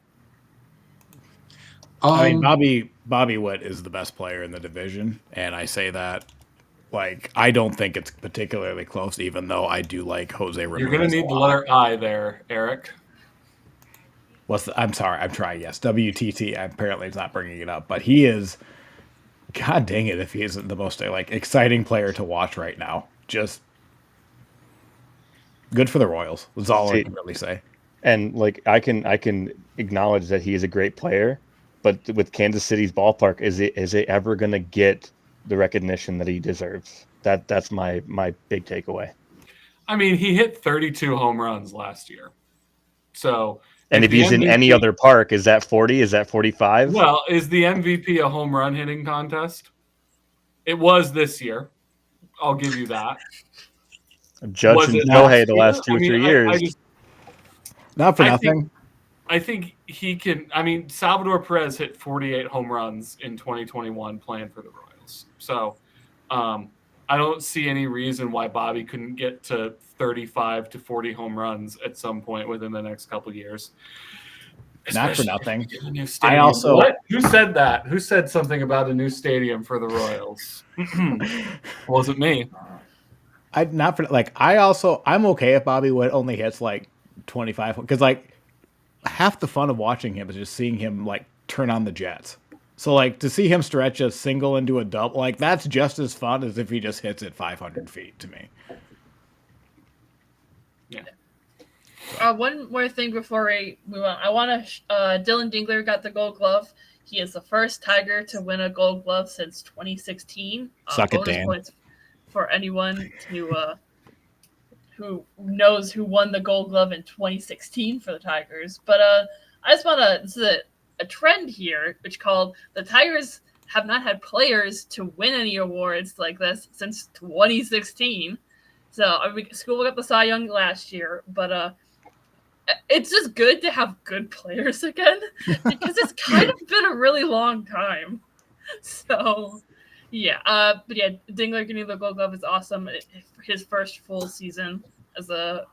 I mean, Bobby Witt is the best player in the division, and I say that like I don't think it's particularly close, even though I do like Jose Ramirez. You're going to need the letter I there, Eric. I'm sorry, I'm trying. Yes, WTT. Apparently, it's not bringing it up, but he is. God dang it! If he isn't the most exciting player to watch right now, just good for the Royals. That's all I can really say. And I can acknowledge that he is a great player, but with Kansas City's ballpark, is it ever going to get the recognition that he deserves? That's my big takeaway. I mean, he hit 32 home runs last year. So, and if he's MVP, in any other park, is that 40? Is that 45? Well, is the MVP a home run hitting contest? It was this year. I'll give you that. Judge and Shohei the last 2 or 3 years. Not for nothing. I think he can. I mean, Salvador Perez hit 48 home runs in 2021 playing for the Royals. So I don't see any reason why Bobby couldn't get to 35 to 40 home runs at some point within the next couple of years. Not for Especially if nothing. we get a new I stadium. also What? Who said that? Who said something about a new stadium for the Royals? Wasn't me. I'm okay if Bobby Witt only hits like 25 because like half the fun of watching him is just seeing him like turn on the jets. So like to see him stretch a single into a double, like that's just as fun as if he just hits it 500 feet to me. Yeah. One more thing before we move on. I want to. Dylan Dingler got the Gold Glove. He is the first Tiger to win a Gold Glove since 2016. Suck it, bonus Dan. points for anyone who knows who won the Gold Glove in 2016 for the Tigers. But I just want to. This is a trend here, which called the Tigers have not had players to win any awards like this since 2016. So I mean, School got the Cy Young last year, but it's just good to have good players again because it's kind of been a really long time. So, yeah. But yeah, Dingler getting the Gold Glove is awesome. His first full season as an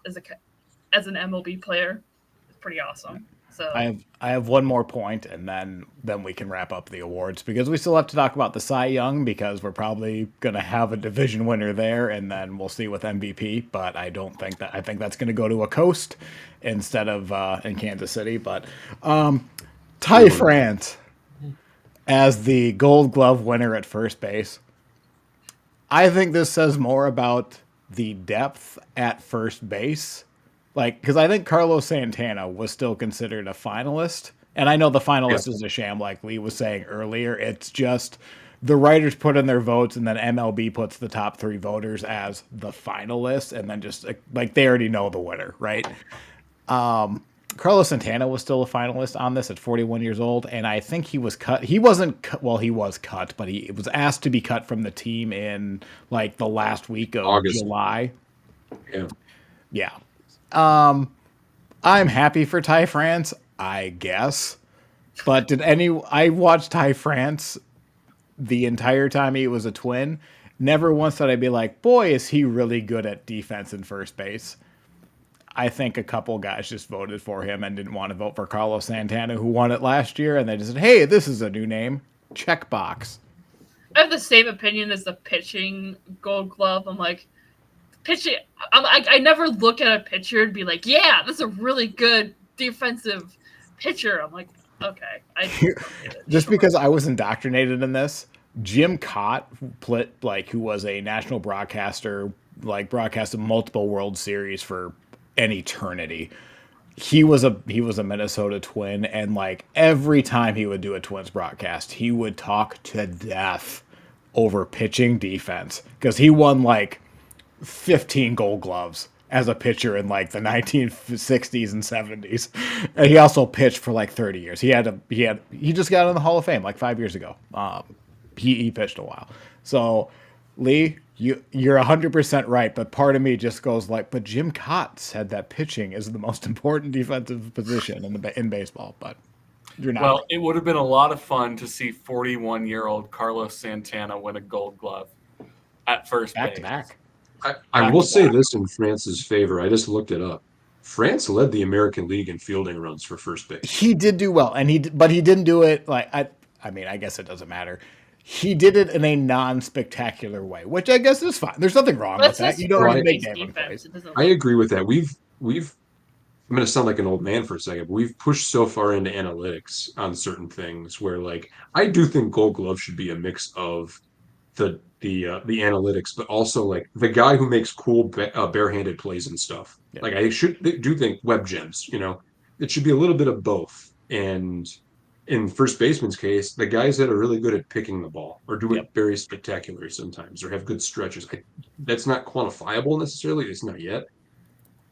MLB player is pretty awesome. So I have one more point, and then we can wrap up the awards because we still have to talk about the Cy Young because we're probably gonna have a division winner there, and then we'll see with MVP. But I don't think that I think that's gonna go to a coast instead of in Kansas City. But Ty France as the Gold Glove winner at first base. I think this says more about the depth at first base. Like, because I think Carlos Santana was still considered a finalist. And I know the finalist is a sham, like Lee was saying earlier. It's just the writers put in their votes, and then MLB puts the top 3 voters as the finalists, and then just like they already know the winner, right? Carlos Santana was still a finalist on this at 41 years old, and I think he was cut. He wasn't well, he was cut, but he was asked to be cut from the team in like the last week of August. July. Yeah. I'm happy for Ty France, I guess. But I watched Ty France the entire time he was a Twin. Never once did I be like, boy, is he really good at defense and first base. I think a couple guys just voted for him and didn't want to vote for Carlos Santana, who won it last year, and they just said, hey, this is a new name. Checkbox. I have the same opinion as the pitching Gold Glove. I'm like, pitching. I never look at a pitcher and be like, yeah, this is a really good defensive pitcher. I'm like, okay. Just because I was indoctrinated in this, Jim Cott, who was a national broadcaster, like broadcasted multiple World Series for an eternity. He was a Minnesota Twin, and like every time he would do a Twins broadcast, he would talk to death over pitching defense because he won like 15 Gold Gloves as a pitcher in like the 1960s and 70s, and he also pitched for like 30 years. He just got in the Hall of Fame like 5 years ago. He pitched a while. So Lee, you're 100% right, but part of me just goes like, but Jim Cott said that pitching is the most important defensive position in baseball, but you're not. Well, right. it would have been a lot of fun to see 41-year-old Carlos Santana win a Gold Glove at first Back base. to back. I will say this in France's favor. I just looked it up. France led the American League in fielding runs for first base. He did do well, but he didn't do it like I mean, I guess it doesn't matter. He did it in a non-spectacular way, which I guess is fine. There's nothing wrong with that. You don't Right. make damn plays. I agree with that. We've I'm going to sound like an old man for a second, but we've pushed so far into analytics on certain things where, like, I do think Gold Glove should be a mix of the analytics, but also like the guy who makes cool barehanded plays and stuff. Yeah. Like I do think web gems. It should be a little bit of both. And in first baseman's case, the guys that are really good at picking the ball or do it very spectacularly sometimes or have good stretches. That's not quantifiable necessarily. It's not yet.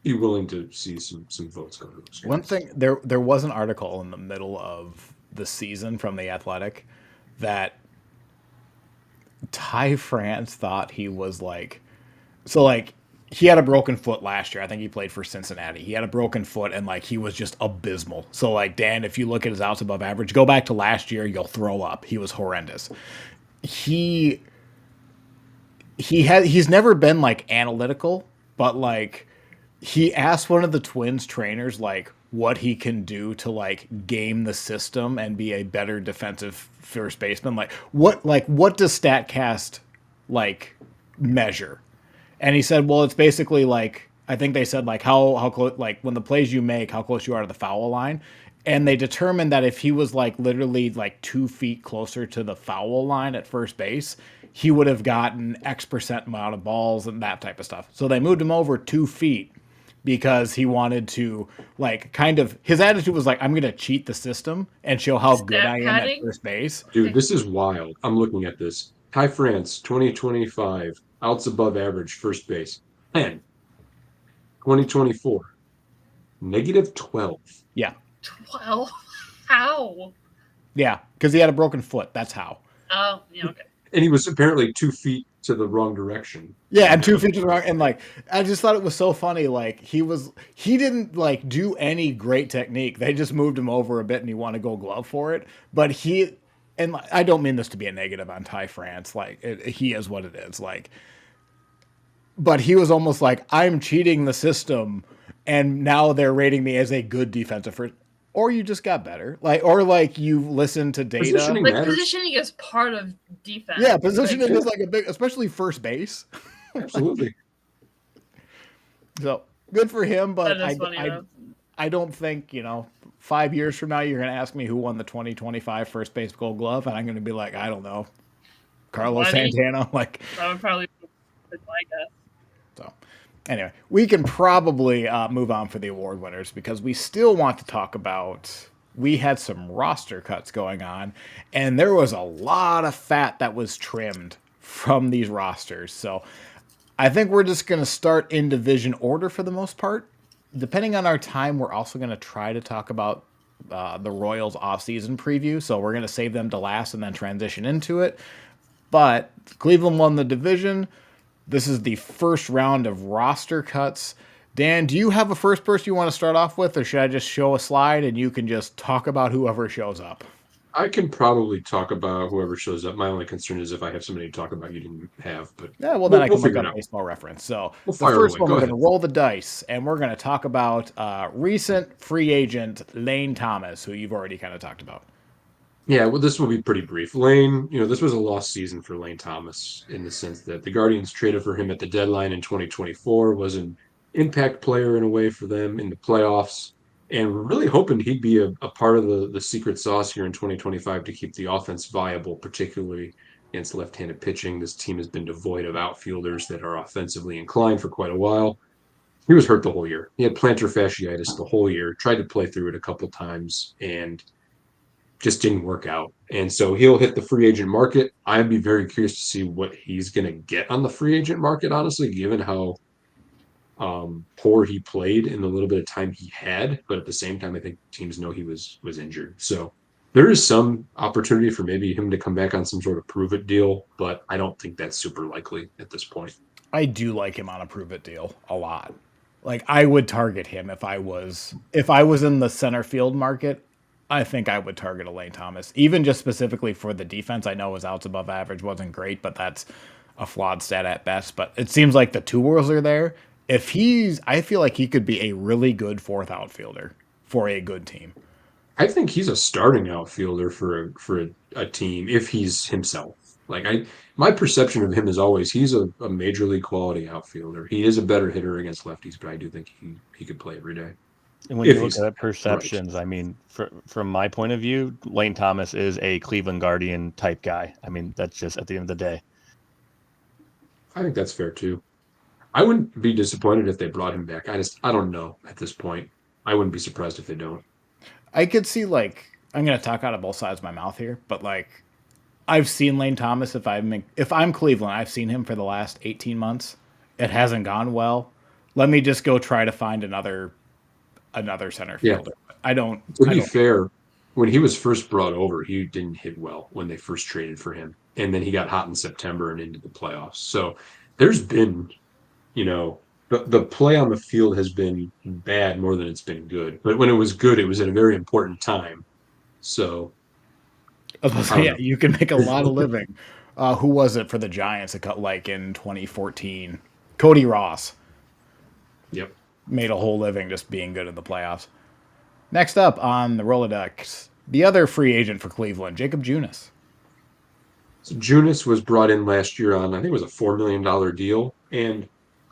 Be willing to see some votes go to those guys. One thing, there was an article in the middle of the season from The Athletic that Ty France thought he was like, so like he had a broken foot last year. I think he played for Cincinnati. He had a broken foot and like he was just abysmal. So like Dan, if you look at his outs above average, go back to last year, you'll throw up. He was horrendous. He he's never been like analytical, but like he asked one of the Twins trainers like what he can do to like game the system and be a better defensive first baseman. Like what does Statcast like measure? And he said, well, it's basically like I think they said like how close, like when the plays you make, how close you are to the foul line. And they determined that if he was like literally like 2 feet closer to the foul line at first base, he would have gotten X% amount of balls and that type of stuff. So they moved him over 2 feet because he wanted to like kind of his attitude was like, I'm going to cheat the system and show how good I am at first base. Dude, this is wild. I'm looking at this. Ty France, 2025, outs above average, first base. 10. 2024, -12. Yeah. 12. How? Yeah. Because he had a broken foot. That's how. Oh, yeah, okay. And he was apparently 2 feet to the wrong direction. Yeah, and 2 feet to the wrong, and like I just thought it was so funny. Like he didn't like do any great technique. They just moved him over a bit, and he wanted to go glove for it. But and I don't mean this to be a negative on Ty France. Like he is what it is. Like, but he was almost like I'm cheating the system, and now they're rating me as a good defensive first. Or you just got better, or you listen to data. Positioning Like matters. positioning is part of defense. Yeah, positioning is like a big, especially first base. Absolutely. So good for him, but That is funny, I don't think 5 years from now you're going to ask me who won the 2025 first base Gold Glove, and I'm going to be like, I don't know, Carlos Santana. Like that would probably be my guess. So. Anyway, we can probably move on for the award winners because we still want to talk about. We had some roster cuts going on, and there was a lot of fat that was trimmed from these rosters. So I think we're just going to start in division order for the most part. Depending on our time, we're also going to try to talk about the Royals offseason preview. So we're going to save them to last and then transition into it. But Cleveland won the division. This is the first round of roster cuts. Dan, do you have a first person you want to start off with, or should I just show a slide and you can just talk about whoever shows up? I can probably talk about whoever shows up. My only concern is if I have somebody to talk about you didn't have. But yeah, well, then I can look figure up a baseball reference. So the first one, we're going to roll the dice, and we're going to talk about recent free agent Lane Thomas, who you've already kind of talked about. Yeah, well, this will be pretty brief. Lane, this was a lost season for Lane Thomas in the sense that the Guardians traded for him at the deadline in 2024, was an impact player in a way for them in the playoffs, and we're really hoping he'd be a part of the secret sauce here in 2025 to keep the offense viable, particularly against left-handed pitching. This team has been devoid of outfielders that are offensively inclined for quite a while. He was hurt the whole year. He had plantar fasciitis the whole year, tried to play through it a couple times, and just didn't work out. And so he'll hit the free agent market. I'd be very curious to see what he's going to get on the free agent market, honestly, given how poor he played in the little bit of time he had. But at the same time, I think teams know he was injured. So there is some opportunity for maybe him to come back on some sort of prove-it deal, but I don't think that's super likely at this point. I do like him on a prove-it deal a lot. Like I would target him if I was in the center field market. I think I would target Lane Thomas, even just specifically for the defense. I know his outs above average wasn't great, but that's a flawed stat at best. But it seems like the tools are there. I feel like he could be a really good fourth outfielder for a good team. I think he's a starting outfielder for a team if he's himself. Like my perception of him is always he's a major league quality outfielder. He is a better hitter against lefties, but I do think he could play every day. And when you look at perceptions, right. I mean, from my point of view, Lane Thomas is a Cleveland Guardian type guy. I mean, that's just at the end of the day. I think that's fair too. I wouldn't be disappointed if they brought him back. I don't know at this point. I wouldn't be surprised if they don't. I could see I'm going to talk out of both sides of my mouth here, but I've seen Lane Thomas. If I'm Cleveland, I've seen him for the last 18 months. It hasn't gone well. Let me just go try to find another center fielder. Yeah. To be fair, when he was first brought over, he didn't hit well when they first traded for him. And then he got hot in September and into the playoffs. So there's been, the play on the field has been bad more than it's been good. But when it was good, it was at a very important time. So yeah, you can make a lot of living Who was it for the Giants that cut like in 2014? Cody Ross Yep. made a whole living just being good in the playoffs. Next up on the Rolodex, the other free agent for Cleveland, Jacob Junis. So Junis was brought in last year on, I think it was a $4 million deal, and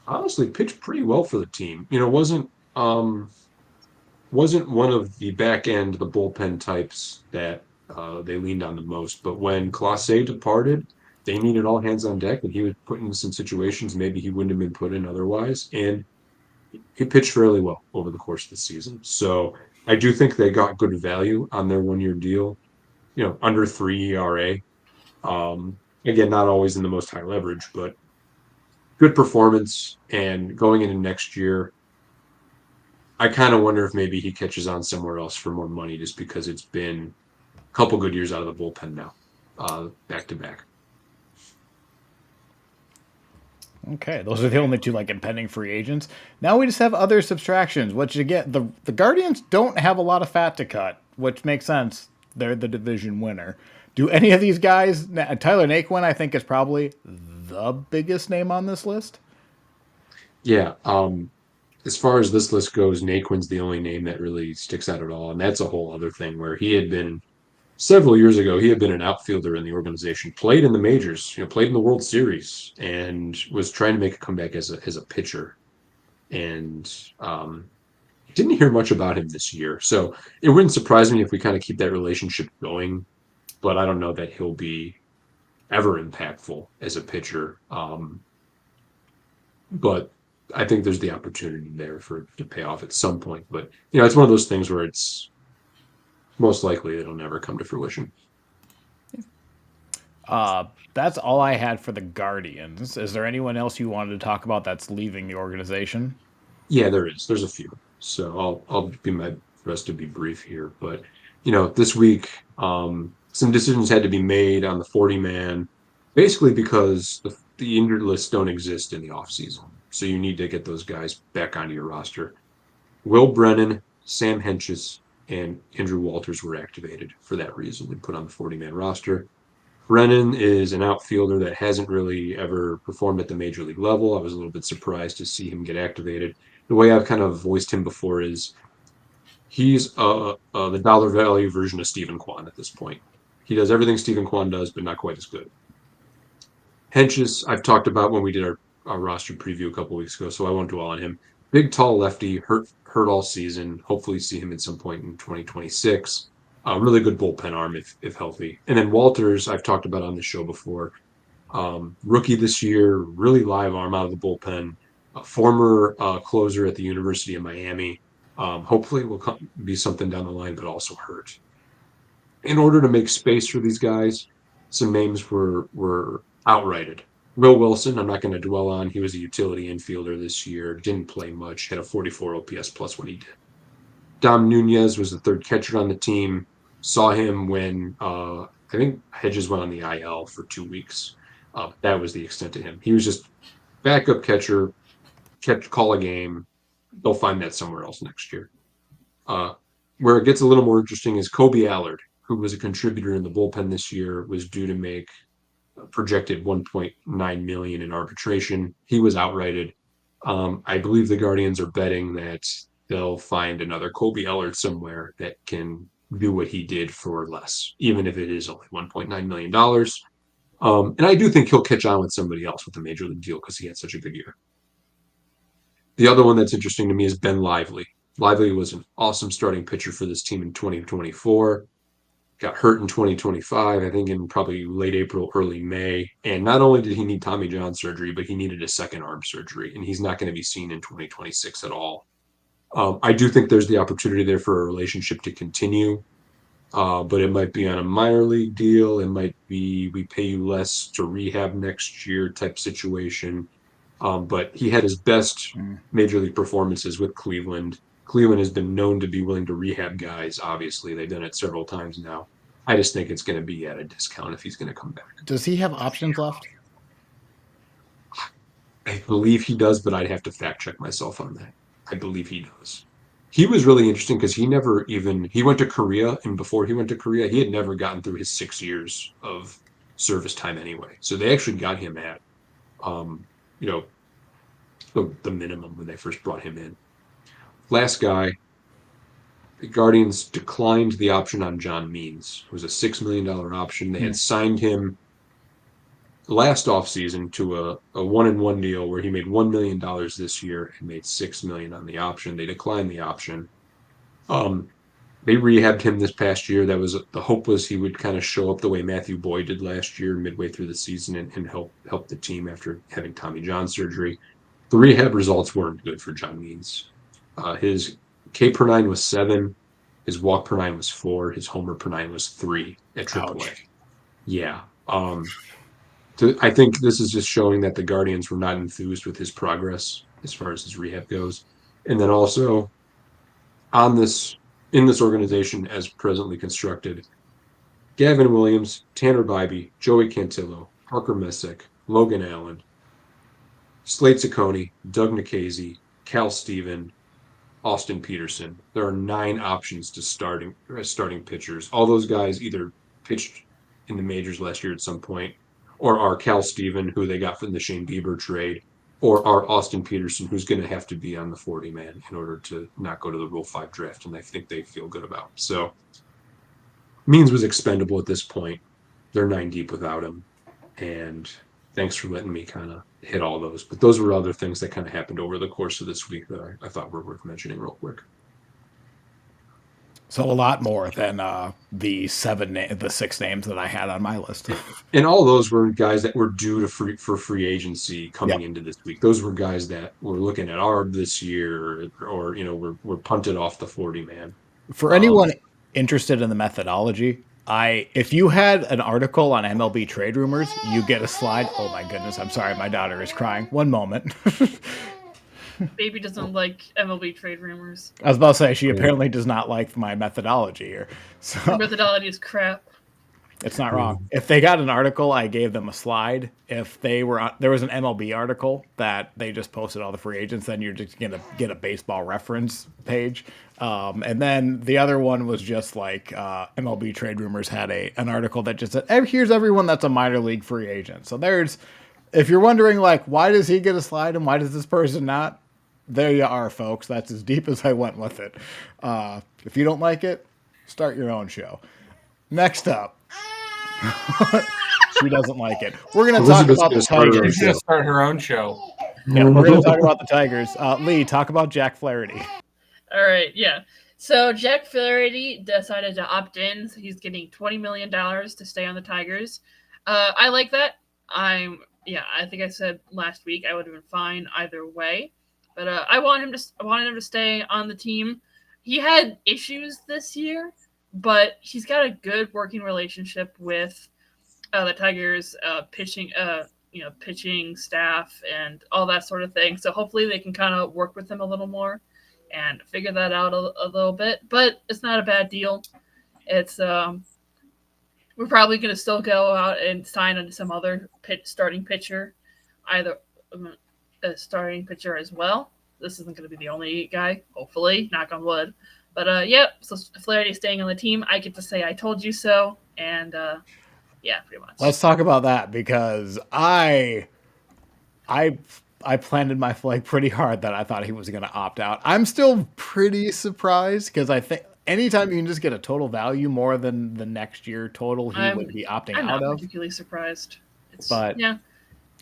honestly pitched pretty well for the team. Wasn't one of the back end, the bullpen types that they leaned on the most. But when Clase departed, they needed all hands on deck, and he was put in some situations maybe he wouldn't have been put in otherwise. And he pitched fairly well over the course of the season. So I do think they got good value on their 1 year deal. Under 3 ERA. Again, not always in the most high leverage, but good performance. And going into next year, I kind of wonder if maybe he catches on somewhere else for more money, just because it's been a couple good years out of the bullpen now, back to back. Okay, those are the only two like impending free agents. Now we just have other subtractions, which again, the Guardians don't have a lot of fat to cut, which makes sense. They're the division winner. Do any of these guys? Tyler Naquin, I think, is probably the biggest name on this list. Yeah. As far as this list goes, Naquin's the only name that really sticks out at all, and that's a whole other thing where he had been several years ago. He had been an outfielder in the organization, played in the majors, played in the World Series, and was trying to make a comeback as a pitcher. And didn't hear much about him this year, so it wouldn't surprise me if we kind of keep that relationship going. But I don't know that he'll be ever impactful as a pitcher. But I think there's the opportunity there for it to pay off at some point. But it's one of those things where it's most likely it'll never come to fruition. That's all I had for the Guardians. Is there anyone else you wanted to talk about that's leaving the organization? Yeah, there is. There's a few. So I'll be my best to be brief here. But this week, some decisions had to be made on the 40-man, basically because the injured lists don't exist in the offseason. So you need to get those guys back onto your roster. Will Brennan, Sam Hentges, and Andrew Walters were activated for that reason and put on the 40-man roster. Brennan is an outfielder that hasn't really ever performed at the major league level. I was a little bit surprised to see him get activated. The way I've kind of voiced him before is he's the dollar value version of Stephen Kwan at this point. He does everything Stephen Kwan does, but not quite as good. Hentges, I've talked about when we did our roster preview a couple weeks ago, so I won't dwell on him. Big, tall lefty, hurt all season. Hopefully see him at some point in 2026. Really good bullpen arm if healthy. And then Walters, I've talked about on the show before. Rookie this year, really live arm out of the bullpen. A former closer at the University of Miami. Hopefully will be something down the line, but also hurt. In order to make space for these guys, some names were outrighted. Will Wilson, I'm not going to dwell on. He was a utility infielder this year. Didn't play much. Had a 44 OPS plus when he did. Dom Nunez was the third catcher on the team. Saw him when I think Hedges went on the IL for 2 weeks. That was the extent of him. He was just backup catcher, call a game. They'll find that somewhere else next year. Where it gets a little more interesting is Kobe Allard, who was a contributor in the bullpen this year, was due to make projected $1.9 million in arbitration. He was outrighted. I believe the Guardians are betting that they'll find another Kobe Allard somewhere that can do what he did for less, even if it is only $1.9 million. And I do think he'll catch on with somebody else with a major league deal because he had such a good year. The other one that's interesting to me is Ben Lively. Lively was an awesome starting pitcher for this team in 2024. Got hurt in 2025, I think in probably late April, early May. And not only did he need Tommy John surgery, but he needed a second arm surgery. And he's not going to be seen in 2026 at all. I do think there's the opportunity there for a relationship to continue. But it might be on a minor league deal. It might be we pay you less to rehab next year type situation. But he had his best major league performances with Cleveland. Cleveland has been known to be willing to rehab guys. Obviously, they've done it several times now. I just think it's going to be at a discount if he's going to come back. Does he have options left? I believe he does, but I'd have to fact check myself on that. I believe he does. He was really interesting because he went to Korea, and before he went to Korea, he had never gotten through his 6 years of service time anyway. So they actually got him at, you know, the minimum when they first brought him in. Last guy, the Guardians declined the option on John Means. It was a $6 million option. They had signed him last offseason to a 1-and-1 deal where he made $1 million this year and made $6 million on the option. They declined the option. They rehabbed him this past year. That was the hope was he would kind of show up the way Matthew Boyd did last year, midway through the season, and help the team after having Tommy John surgery. The rehab results weren't good for John Means. His K per 9 was 7. His walk per 9 was 4. His homer per 9 was 3 at AAA. Ouch. Yeah. I think this is just showing that the Guardians were not enthused with his progress as far as his rehab goes. And then also in this organization as presently constructed, Gavin Williams, Tanner Bybee, Joey Cantillo, Parker Messick, Logan Allen, Slade Ciccone, Doug Nikhazy, Cal Steven, Austin Peterson. There are 9 options to starting pitchers. All those guys either pitched in the majors last year at some point, or are Cal Steven, who they got from the Shane Bieber trade, or are Austin Peterson, who's going to have to be on the 40-man in order to not go to the Rule 5 draft, and I think they feel good about. So Means was expendable at this point. They're 9 deep without him, and thanks for letting me kind of hit all those. But those were other things that kind of happened over the course of this week that I thought were worth mentioning real quick. So a lot more than the 6 names that I had on my list. And all those were guys that were due to for free agency coming into this week. Those were guys that were looking at ARB this year, or were punted off the 40-man. For anyone interested in the methodology, if you had an article on MLB trade rumors, you get a slide. Oh my goodness, I'm sorry, my daughter is crying. One moment. Baby doesn't like MLB trade rumors. I was about to say, she apparently does not like my methodology here. So Her methodology is crap. it's not wrong. If they got an article, I gave them a slide. If there was an MLB article that they just posted all the free agents, then you're just gonna get a baseball reference page. And then the other one was just like MLB trade rumors had an article that just said, here's everyone that's a minor league free agent. So if you're wondering like, why does he get a slide and why does this person not? There you are, folks. That's as deep as I went with it. If you don't like it, start your own show. Next up. She doesn't like it. We're going to talk about the Tigers. She's going to start her own show. Yeah, we're going to talk about the Tigers. Lee, talk about Jack Flaherty. All right, yeah. So Jack Flaherty decided to opt in. So he's getting $20 million to stay on the Tigers. I like that. I think I said last week I would have been fine either way. But I wanted him to stay on the team. He had issues this year, but he's got a good working relationship with the Tigers pitching staff and all that sort of thing. So hopefully they can kind of work with him a little more and figure that out a little bit. But it's not a bad deal. It's we're probably going to still go out and sign on some other starting pitcher, either a starting pitcher as well. This isn't going to be the only guy, hopefully, knock on wood. But so Flaherty staying on the team. I get to say I told you so, and pretty much. Let's talk about that because I planted my flag pretty hard that I thought he was going to opt out. I'm still pretty surprised because I think anytime you can just get a total value more than the next year total, he would be opting I'm out not of. particularly surprised. But yeah,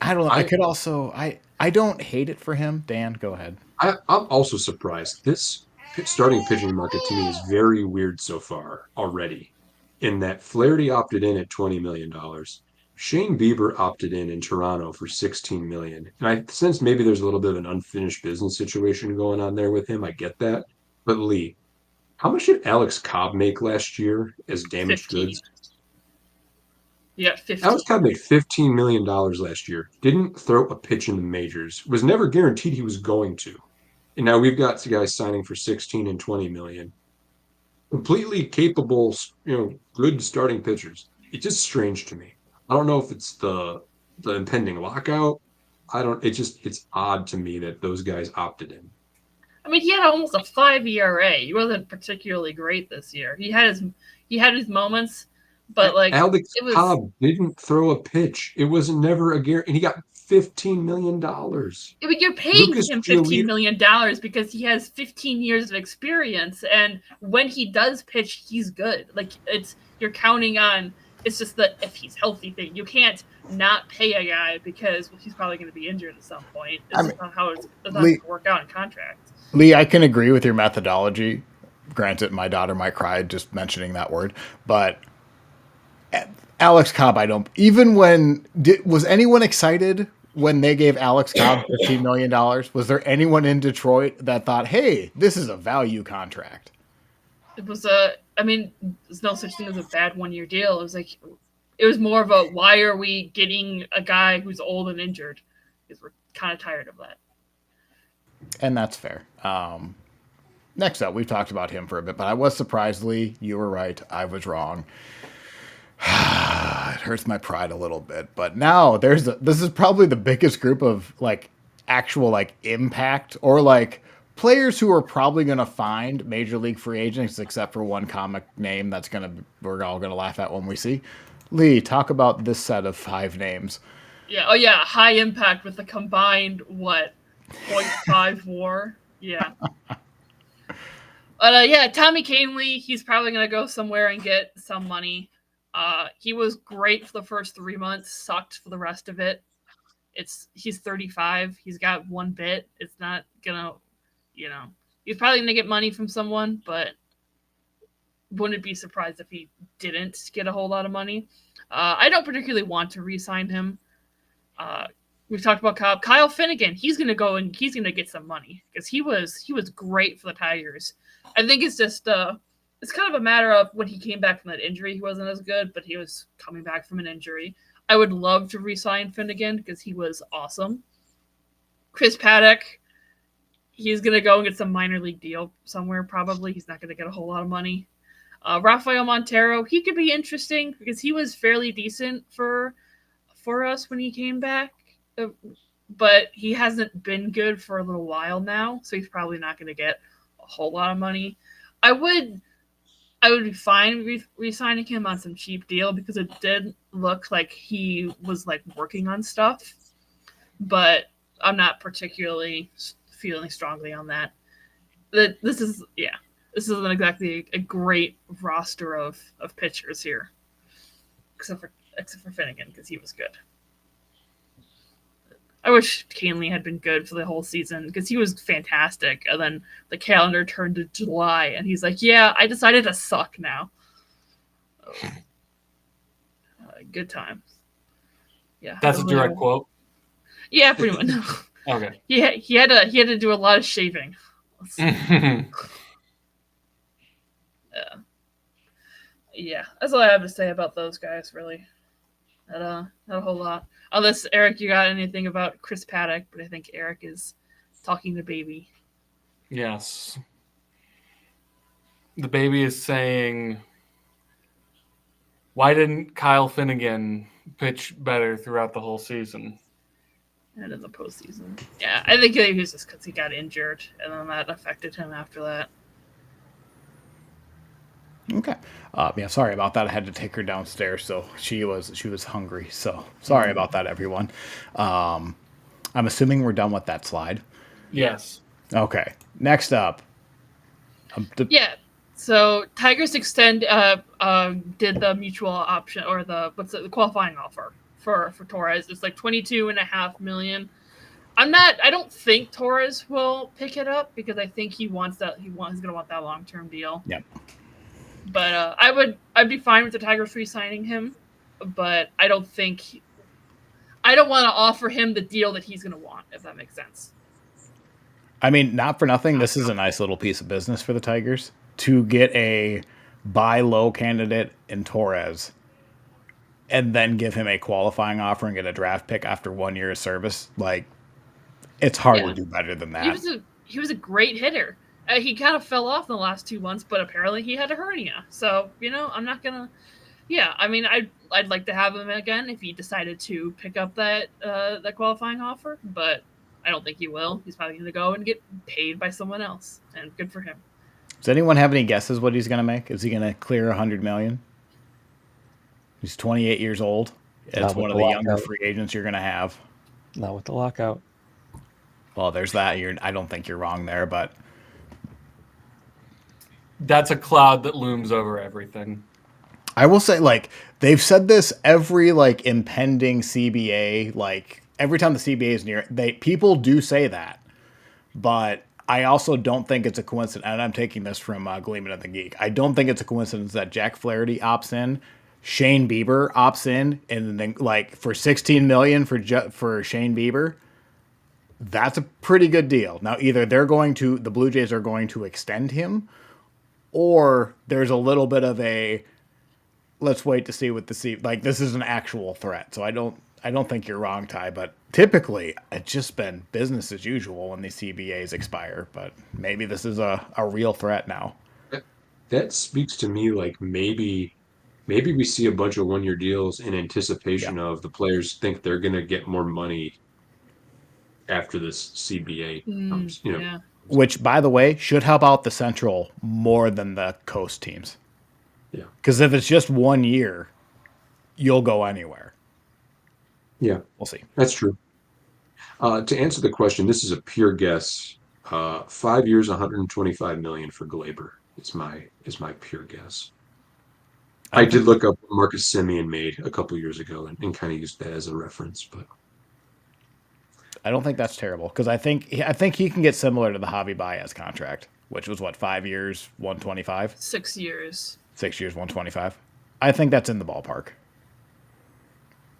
I don't know. I could also I don't hate it for him. Dan, go ahead. I'm also surprised. This starting pitching market to me is very weird so far already, in that Flaherty opted in at $20 million. Shane Bieber opted in Toronto for $16 million. And I sense maybe there's a little bit of an unfinished business situation going on there with him. I get that. But Lee, how much did Alex Cobb make last year as damaged 15. goods? Yeah, 15. Alex Cobb made $15 million last year. Didn't throw a pitch in the majors. Was never guaranteed he was going to. And now we've got guys signing for 16 and 20 million. Completely capable, good starting pitchers. It's just strange to me. I don't know if it's the impending lockout. It's odd to me that those guys opted in. I mean, he had almost a 5 ERA. He wasn't particularly great this year. He had his moments, But like Alex it was Cobb didn't throw a pitch. It was never a guarantee, and he got $15 million. you're paying Lucas him Giolito, $15 million because he has 15 years of experience, and when he does pitch, he's good. Like you're counting on. It's just that if he's healthy thing, you can't not pay a guy because he's probably going to be injured at some point. It's just not how it's not going to work out in contracts. Lee, I can agree with your methodology. Granted, my daughter might cry just mentioning that word, but Alex Cobb, I don't. Even when was anyone excited when they gave Alex Cobb $15 million? Was there anyone in Detroit that thought, "Hey, this is a value contract"? It was I mean, there's no such thing as a bad 1-year deal. It was more of a why are we getting a guy who's old and injured? Because we're kind of tired of that. And that's fair. Next up, we've talked about him for a bit, but I was surprised, Lee. You were right. I was wrong. It hurts my pride a little bit, but now this is probably the biggest group of like actual like impact or like players who are probably going to find major league free agents, except for one comic name we're all going to laugh at when we see. Lee, talk about this set of 5 names. Yeah. Oh yeah. High impact with the combined 0.5 WAR. Yeah. But yeah, Tommy Kahnle, he's probably gonna go somewhere and get some money. He was great for the first 3 months, sucked for the rest of it. He's 35. He's got 1 bit. It's not gonna, he's probably gonna get money from someone, but wouldn't be surprised if he didn't get a whole lot of money. I don't particularly want to re-sign him. We've talked about Cobb. Kyle Finnegan, he's gonna go and he's gonna get some money because he was great for the Tigers. I think it's just it's kind of a matter of when he came back from that injury, he wasn't as good, but he was coming back from an injury. I would love to re-sign Finnegan because he was awesome. Chris Paddock, he's gonna go and get some minor league deal somewhere. Probably he's not gonna get a whole lot of money. Rafael Montero, he could be interesting because he was fairly decent for us when he came back. But he hasn't been good for a little while now, so he's probably not going to get a whole lot of money. I would be fine re-signing him on some cheap deal because it did look like he was like working on stuff, but I'm not particularly feeling strongly on that. This isn't exactly a great roster of pitchers here, except for Finnegan because he was good. I wish Kahnle had been good for the whole season because he was fantastic. And then the calendar turned to July, and he's like, "Yeah, I decided to suck now." Good times. Yeah, That's a direct quote. Yeah, pretty much. Okay. He had to do a lot of shaving. Yeah, that's all I have to say about those guys. Really, not a whole lot. Unless, Eric, you got anything about Chris Paddock, but I think Eric is talking to baby. Yes. The baby is saying, why didn't Kyle Finnegan pitch better throughout the whole season? And in the postseason. Yeah, I think it was just because he got injured, and then that affected him after that. Okay. Yeah, sorry about that. I had to take her downstairs, so she was hungry. So sorry about that, everyone. I'm assuming we're done with that slide. Yes. Okay. Next up. Yeah. So Tigers did the mutual option or the qualifying offer for Torres. It's like $22.5 million. I don't think Torres will pick it up because I think he's going to want that long-term deal. Yep. But I'd be fine with the Tigers re-signing him, but I don't want to offer him the deal that he's going to want, if that makes sense. I mean, not for nothing, this is a nice little piece of business for the Tigers to get a buy low candidate in Torres and then give him a qualifying offer and get a draft pick after 1 year of service. Like, it's hard to do better than that. He was a great hitter. He kind of fell off in the last 2 months, but apparently he had a hernia. So, I'm not going to... Yeah, I mean, I'd like to have him again if he decided to pick up that qualifying offer, but I don't think he will. He's probably going to go and get paid by someone else, and good for him. Does anyone have any guesses what he's going to make? Is he going to clear $100 million? He's 28 years old. It's Not with one of the the younger lockout. free agents you're going to have. Not with the lockout. Well, there's that. I don't think you're wrong there, but That's a cloud that looms over everything. I will say, like, they've said this every, like, impending CBA, like, every time the CBA is near, people do say that. But I also don't think it's a coincidence, and I'm taking this from Gleeman and the Geek. I don't think it's a coincidence that Jack Flaherty opts in, Shane Bieber opts in, and then, like, for $16 million for Shane Bieber, that's a pretty good deal. Now, either the Blue Jays are going to extend him, or there's a little bit of a let's wait to see what like this is an actual threat. So I don't think you're wrong, Ty, but typically it's just been business as usual when these CBAs expire, but maybe this is a real threat now. That speaks to me like maybe we see a bunch of 1 year deals in Yeah. anticipation of the players think they're going to get more money after this CBA comes. Yeah. Which, by the way, should help out the Central more than the Coast teams. Yeah. Because if it's just 1 year, you'll go anywhere. Yeah, We'll see. that's true. To answer the question, this is a pure guess. 5 years, 125 million for Glaber is my pure guess. I did look up what Marcus Semien made a couple years ago and kind of used that as a reference, but I don't think that's terrible because I think he can get similar to the Javi Baez contract, which was what 5 years, 125, 6 years. 6 years, 125. I think that's in the ballpark.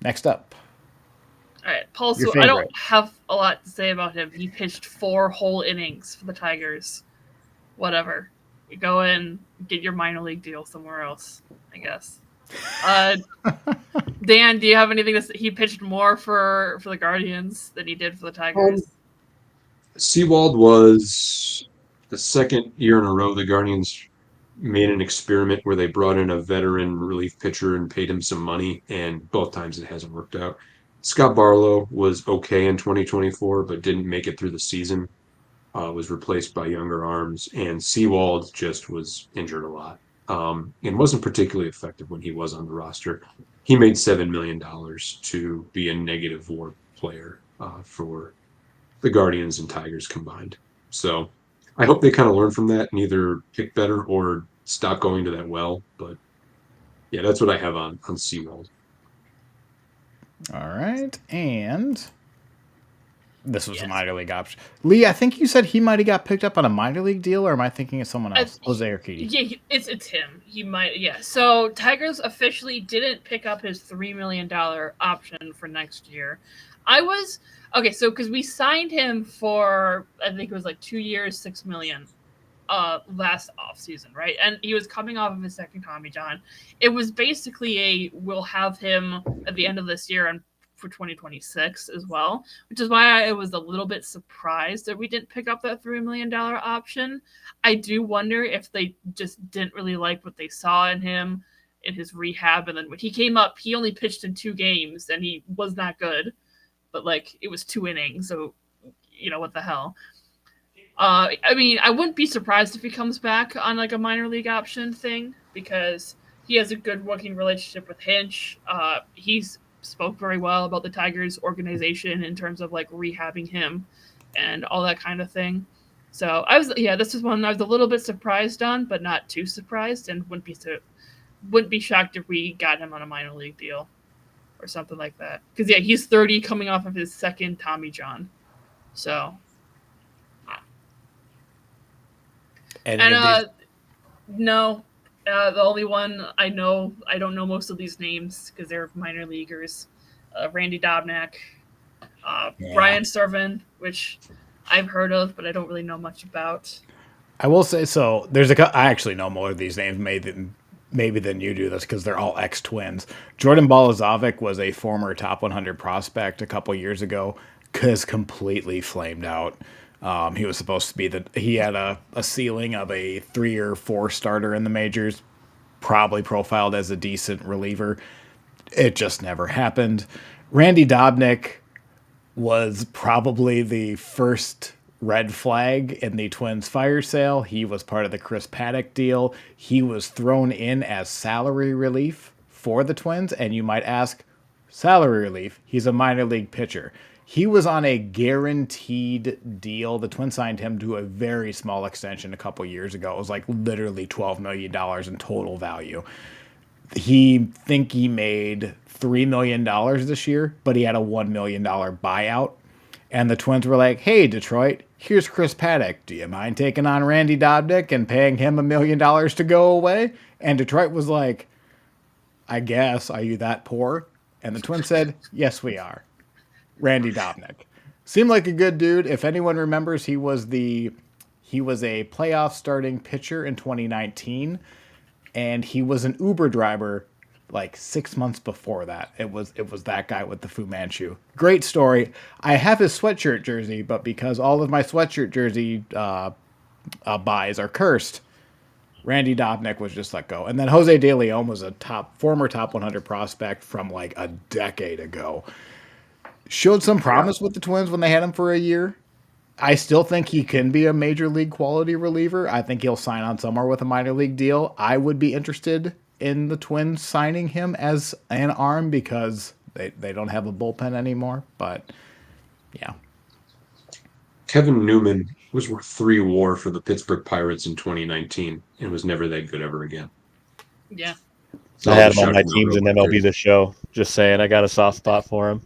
Next up, All right, Paul. Your So I don't favorite. have a lot to say about him. He pitched 4 whole innings for the Tigers. Whatever. You go in, get your minor league deal somewhere else, I guess. Dan, do you have anything to say? He pitched more for the Guardians than he did for the Tigers. Seawald was the second year in a row the Guardians made an experiment where they brought in a veteran relief pitcher and paid him some money, and both times it hasn't worked out. Scott Barlow was okay in 2024, but didn't make it through the season. Was replaced by younger arms, and Seawald just was injured a lot and wasn't particularly effective when he was on the roster. He made $7 million to be a negative WAR player for the Guardians and Tigers combined. So I hope they kind of learn from that and either pick better or stop going to that well. But yeah, that's what I have on Seawald. all right, and this was a Yes. minor league option. Lee, I think you said he might have got picked up on a minor league deal, or am I thinking of someone else? Jose Urquidy. Yeah, it's him. He might. Yeah. So Tigers officially didn't pick up his $3 million option for next year. I was okay. So because we signed him for I think it was like 2 years, $6 million. Last offseason, right? And he was coming off of his second Tommy John. It was basically we'll have him at the end of this year and for 2026 as well, which is why I was a little bit surprised that we didn't pick up that $3 million option. I do wonder if they just didn't really like what they saw in him in his rehab. And then when he came up, he only pitched in 2 games and he was not good, but like it was 2 innings. So, what the hell? I mean, I wouldn't be surprised if he comes back on like a minor league option thing because he has a good working relationship with Hinch. He's spoke very well about the Tigers organization in terms of like rehabbing him and all that kind of thing. So this is one I was a little bit surprised on, but not too surprised, and wouldn't be shocked if we got him on a minor league deal or something like that. Because he's 30, coming off of his second Tommy John. So. No, the only one I know, I don't know most of these names because they're minor leaguers. Randy Dobnak, Brian Servin, which I've heard of, but I don't really know much about. I will say so. I actually know more of these names maybe than you do this because they're all ex-Twins. Jordan Balazovic was a former top 100 prospect a couple years ago because completely flamed out. He was supposed to be he had a ceiling of a 3 or 4 starter in the majors, probably profiled as a decent reliever. It just never happened. Randy Dobnak was probably the first red flag in the Twins fire sale. He was part of the Chris Paddock deal. He was thrown in as salary relief for the Twins, and you might ask, salary relief. He's a minor league pitcher. He was on a guaranteed deal. The Twins signed him to a very small extension a couple years ago. It was like literally $12 million in total value. He made $3 million this year, but he had a $1 million buyout. And the Twins were like, hey, Detroit, here's Chris Paddock. Do you mind taking on Randy Dobnak and paying him $1 million to go away? And Detroit was like, I guess, are you that poor? And the Twins said, yes, we are. Randy Dobnak seemed like a good dude. If anyone remembers, he was a playoff starting pitcher in 2019, and he was an Uber driver like 6 months before that. It was that guy with the Fu Manchu. Great story. I have his sweatshirt jersey, but because all of my sweatshirt jersey buys are cursed, Randy Dobnak was just let go. And then Jose De Leon was a former top 100 prospect from like a decade ago. Showed some promise with the Twins when they had him for a year. I still think he can be a major league quality reliever. I think he'll sign on somewhere with a minor league deal. I would be interested in the Twins signing him as an arm because they don't have a bullpen anymore. But yeah. Kevin Newman was worth 3 WAR for the Pittsburgh Pirates in 2019 and was never that good ever again. Yeah. So I I'll had just him on shout my him out teams real in quick. MLB this show. Just saying, I got a soft spot for him.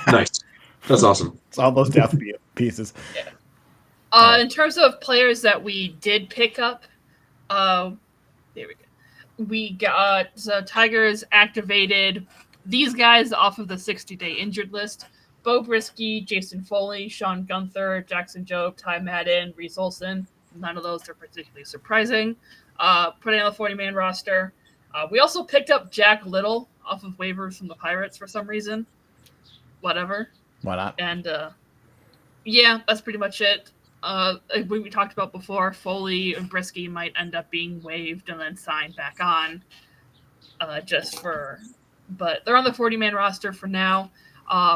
Nice. That's awesome. It's all those death pieces. In terms of players that we did pick up, there we go. We got the Tigers activated these guys off of the 60-day injured list. Bo Brisky, Jason Foley, Sean Gunther, Jackson Jobe, Ty Madden, Reese Olson. None of those are particularly surprising. Putting on the 40-man roster. We also picked up Jack Little off of waivers from the Pirates for some reason. Whatever. Why not? And yeah, that's pretty much it. We talked about before, Foley and Brisky might end up being waived and then signed back on but they're on the 40-man roster for now.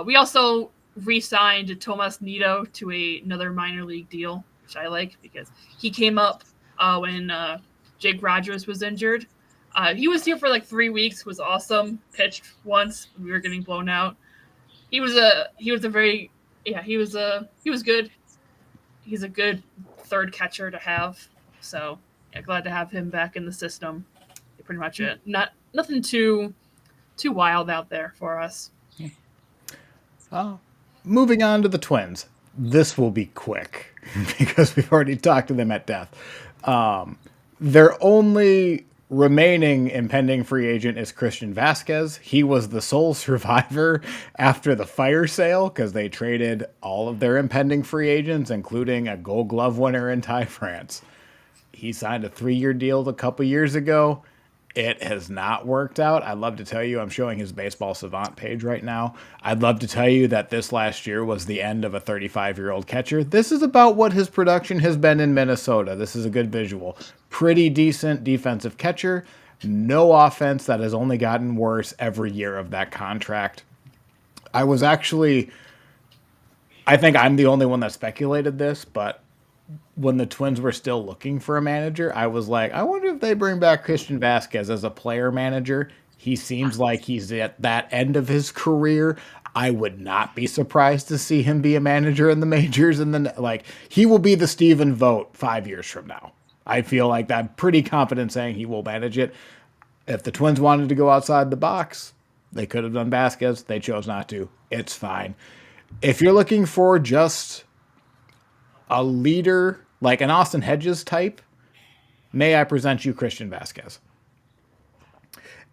We also re-signed Tomas Nido to another minor league deal, which I like because he came up when Jake Rogers was injured. He was here for like 3 weeks, was awesome, pitched once, we were getting blown out. He was good. He's a good third catcher to have. So yeah, glad to have him back in the system. Pretty much it. Nothing too wild out there for us. Moving on to the Twins. This will be quick because we've already talked to them at death. Their only remaining impending free agent is Christian Vasquez. He was the sole survivor after the fire sale because they traded all of their impending free agents, including a Gold Glove winner in Ty France. He signed a 3-year deal a couple years ago. It has not worked out. I'd love to tell you, I'm showing his Baseball Savant page right now. I'd love to tell you that this last year was the end of a 35-year-old catcher. This is about what his production has been in Minnesota. This is a good visual. Pretty decent defensive catcher. No offense that has only gotten worse every year of that contract. I think I'm the only one that speculated this, but when the Twins were still looking for a manager, I was like, I wonder if they bring back Christian Vasquez as a player manager. He seems like he's at that end of his career. I would not be surprised to see him be a manager in the majors. And then, he will be the Steven Vogt 5 years from now. I feel like I'm pretty confident saying he will manage it. If the Twins wanted to go outside the box, they could have done Vasquez. They chose not to. It's fine. If you're looking for just a leader, like an Austin Hedges type, may I present you Christian Vasquez?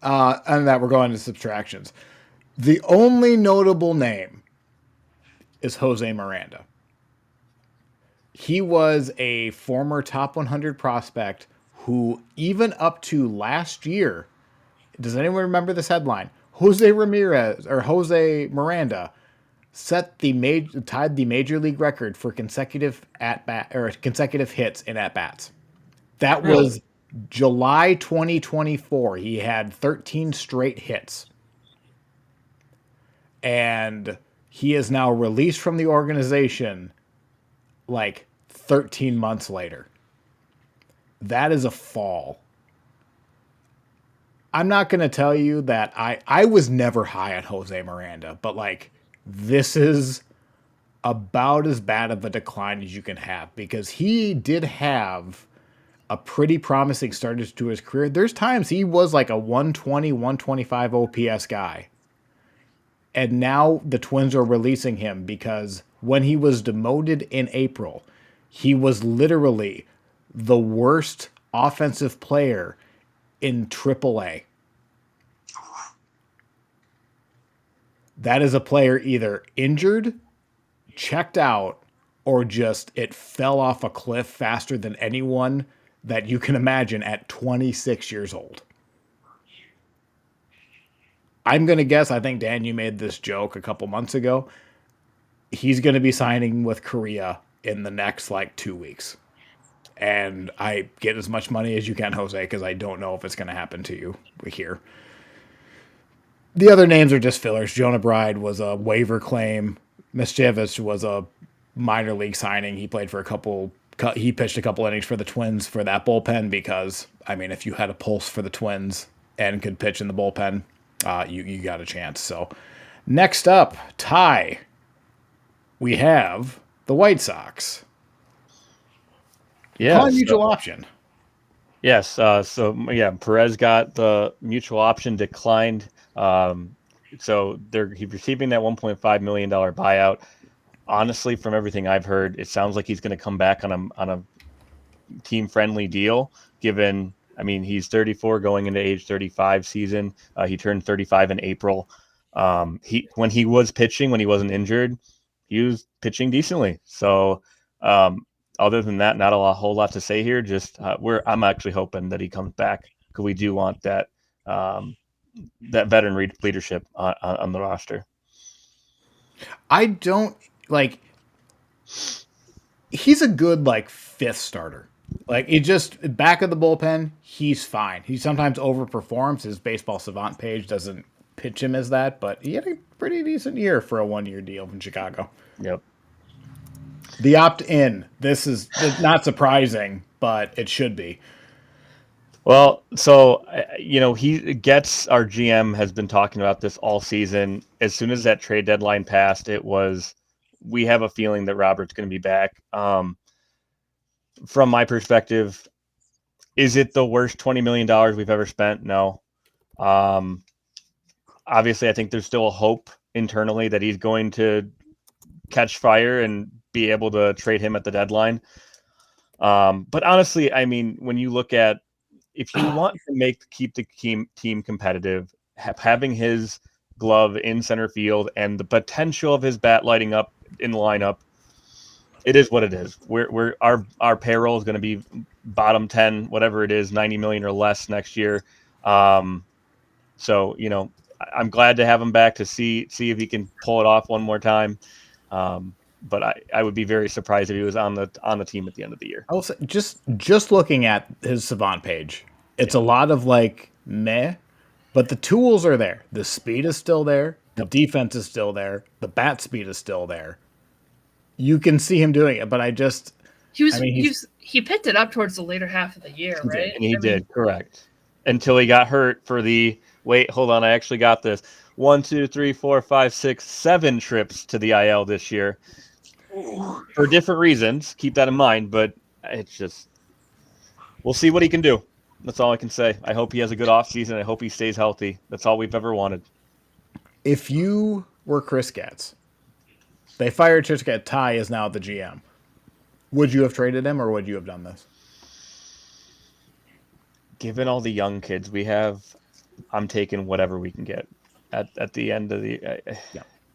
And that we're going to subtractions. The only notable name is Jose Miranda. He was a former top 100 prospect who, even up to last year, does anyone remember this headline? Jose Miranda tied the major league record for consecutive hits in at bats. That was July 2024. He had 13 straight hits. And he is now released from the organization 13 months later. That is a fall. I'm not going to tell you that I was never high on Jose Miranda, but like this is about as bad of a decline as you can have because he did have a pretty promising start to his career. There's times he was like a 120, 125 OPS guy. And now the Twins are releasing him because when he was demoted in April, he was literally the worst offensive player in AAA. That is a player either injured, checked out, or just it fell off a cliff faster than anyone that you can imagine at 26 years old. I'm going to guess, I think, Dan, you made this joke a couple months ago. He's going to be signing with Korea in the next like 2 weeks. And I get as much money as you can, Jose, because I don't know if it's going to happen to you here. The other names are just fillers. Jonah Bride was a waiver claim. Mischievous was a minor league signing. He played for he pitched a couple innings for the Twins for that bullpen because, I mean, if you had a pulse for the Twins and could pitch in the bullpen, you got a chance. So next up, Ty, we have the White Sox. Yeah. Mutual option. Yes. Perez got the mutual option declined. So he's receiving that $1.5 million buyout. Honestly, from everything I've heard, it sounds like he's going to come back on a team-friendly deal, given, I mean, he's 34 going into age 35 season. He turned 35 in April. When he was pitching, when he wasn't injured, he was pitching decently. So other than that, not a whole lot to say here. Just I'm actually hoping that he comes back because we do want that veteran leadership on the roster. I don't like. He's a good like fifth starter. Like it just back of the bullpen, he's fine. He sometimes overperforms. His baseball savant page doesn't pitch him as that, but he had a pretty decent year for a 1-year deal in Chicago. Yep. The opt-in. This is not surprising, but it should be. Well, so, our GM has been talking about this all season. As soon as that trade deadline passed, we have a feeling that Robert's going to be back. From my perspective, is it the worst $20 million we've ever spent? No. Obviously, I think there's still a hope internally that he's going to catch fire and be able to trade him at the deadline. But honestly, I mean, when you look at, if you want to keep the team competitive, having his glove in center field and the potential of his bat lighting up in the lineup, it is what it is. Our payroll is going to be bottom 10, whatever it is, 90 million or less next year. So I'm glad to have him back to see if he can pull it off one more time. But I would be very surprised if he was on the team at the end of the year. I will say, just looking at his savant page, it's a lot of like meh, but the tools are there. The speed is still there. The defense is still there. The bat speed is still there. You can see him doing it, but he picked it up towards the later half of the year, right? And he did, correct. Until he got hurt for wait, hold on, I actually got this. 1, 2, 3, 4, 5, 6, 7 trips to the IL this year. For different reasons. Keep that in mind, but it's just, we'll see what he can do. That's all I can say. I hope he has a good offseason. I hope he stays healthy. That's all we've ever wanted. If you were Chris Getz, they fired Chris Getz. Ty is now the GM. Would you have traded him, or would you have done this? Given all the young kids we have, I'm taking whatever we can get. At the end of the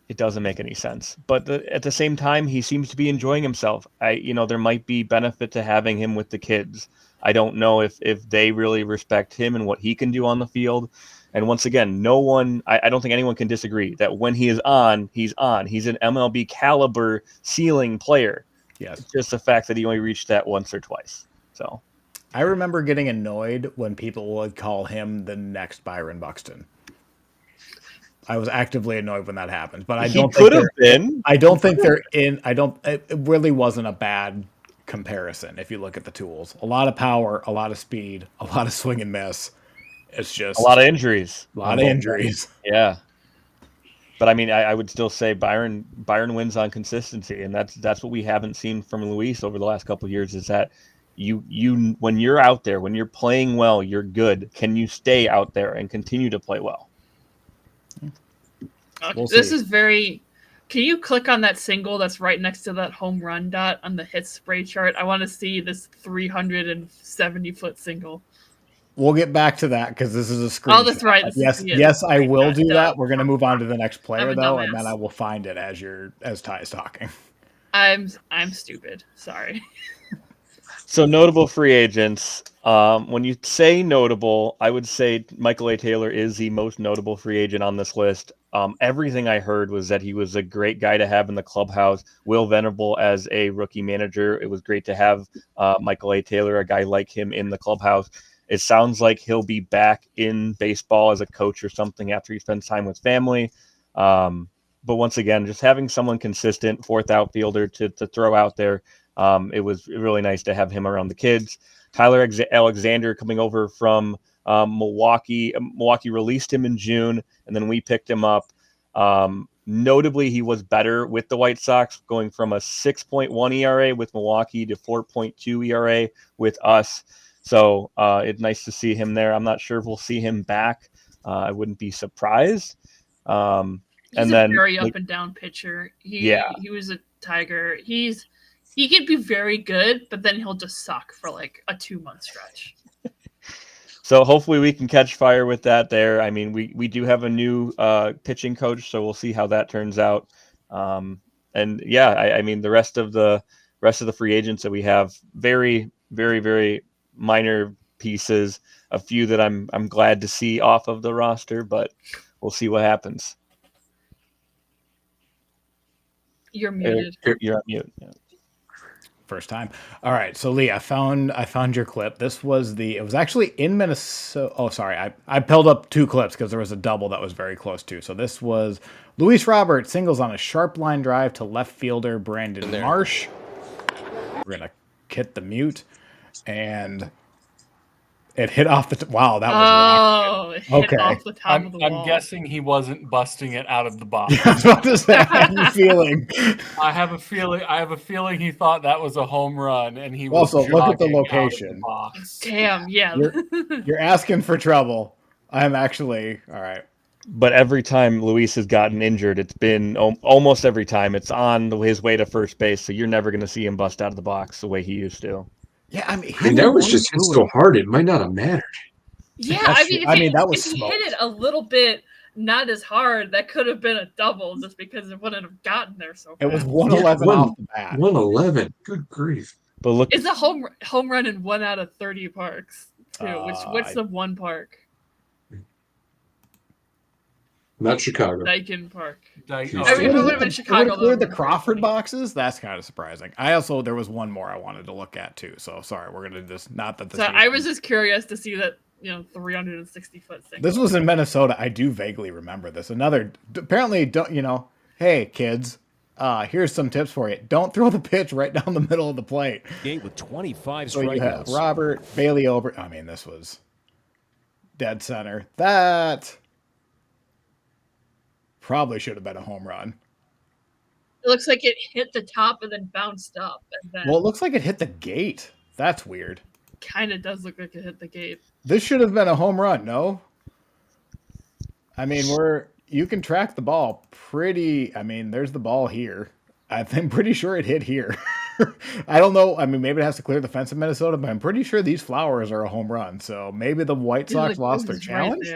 it doesn't make any sense. But at the same time, he seems to be enjoying himself. There might be benefit to having him with the kids. I don't know if they really respect him and what he can do on the field. And once again, I don't think anyone can disagree that when he is on, he's on. He's an MLB caliber ceiling player. Yes. It's just the fact that he only reached that once or twice. So I remember getting annoyed when people would call him the next Byron Buxton. I was actively annoyed when that happened, but I don't think they're in. It really wasn't a bad comparison if you look at the tools. A lot of power, a lot of speed, a lot of swing and miss. It's just a lot of injuries. A lot of injuries. Yeah. But I mean, I would still say Byron wins on consistency, and that's what we haven't seen from Luis over the last couple of years. Is that you when you're out there, when you're playing well, you're good. Can you stay out there and continue to play well? We'll this see. is very. Can you click on that single that's right next to that home run dot on the hit spray chart? I want to see this 370-foot single. We'll get back to that because this is a screenshot. Oh, that's right. Yes, I will do Duh. that. We're going to move on to the next player, I'm a though, dumbass. and then I will find it as Ty is talking. I'm stupid. Sorry. So notable free agents. When you say notable, I would say Michael A. Taylor is the most notable free agent on this list. Everything I heard was that he was a great guy to have in the clubhouse. Will Venable as a rookie manager. It was great to have Michael A. Taylor, a guy like him, in the clubhouse. It sounds like he'll be back in baseball as a coach or something after he spends time with family. But once again, just having someone consistent, fourth outfielder to throw out there. It was really nice to have him around the kids. Tyler Alexander coming over from Milwaukee. Milwaukee released him in June, and then we picked him up. Notably, he was better with the White Sox, going from a 6.1 ERA with Milwaukee to 4.2 ERA with us. So it's nice to see him there. I'm not sure if we'll see him back. I wouldn't be surprised. He's and a then very up and down pitcher. He was a Tiger. He can be very good, but then he'll just suck for like a 2-month stretch. So hopefully we can catch fire with that there. I mean, we do have a new pitching coach, so we'll see how that turns out. And yeah, I mean the rest of the free agents that we have, very, very, very minor pieces. A few that I'm glad to see off of the roster, but we'll see what happens. You're muted. You're on mute. Yeah. First time. All right, so Lee, I found your clip. It was actually in Minnesota. Oh, sorry, I pulled up 2 clips because there was a double that was very close too. So this was Luis Robert singles on a sharp line drive to left fielder Brandon Marsh. We're gonna hit the mute, and it hit off the. Wow, that was it hit okay. off the top of the wall. I'm guessing he wasn't busting it out of the box. I was about to say, how are you feeling? I have a feeling he thought that was a home run, and he was Also, look at the jogging out of location. the box. Damn, yeah. You're asking for trouble. I'm actually all right. But every time Luis has gotten injured, it's been almost every time it's on his way to first base. So you're never going to see him bust out of the box the way he used to. Yeah, I mean, that was just hit so hard it might not have mattered. Yeah, That's that was if he smoked. hit it a little bit not as hard, that could have been a double just because it wouldn't have gotten there so fast. It was 111 off the bat. 111. Good grief. But look, It's a home run in 1 out of 30 parks too. What's the one park? Not Chicago. Daikin Park. Oh, I mean, if it would have been Chicago. Would clear the Crawford boxes? That's kind of surprising. There was one more I wanted to look at too. So sorry, we're gonna just not that this. So I was just curious to see that 360-foot thing. This was in Minnesota. I do vaguely remember this. Apparently, don't hey kids, here's some tips for you. Don't throw the pitch right down the middle of the plate. With 25 So you have strikeouts. Robert Bailey over. I mean, this was dead center. That probably should have been a home run. It looks like it hit the top and then bounced up. And then Well, it looks like it hit the gate. That's weird. kind of does look like it hit the gate. This should have been a home run, no? I mean, you can track the ball pretty. I mean, there's the ball here. I'm pretty sure it hit here. I don't know. I mean, maybe it has to clear the fence in Minnesota, but I'm pretty sure these flowers are a home run. So maybe the White Sox lost their challenge.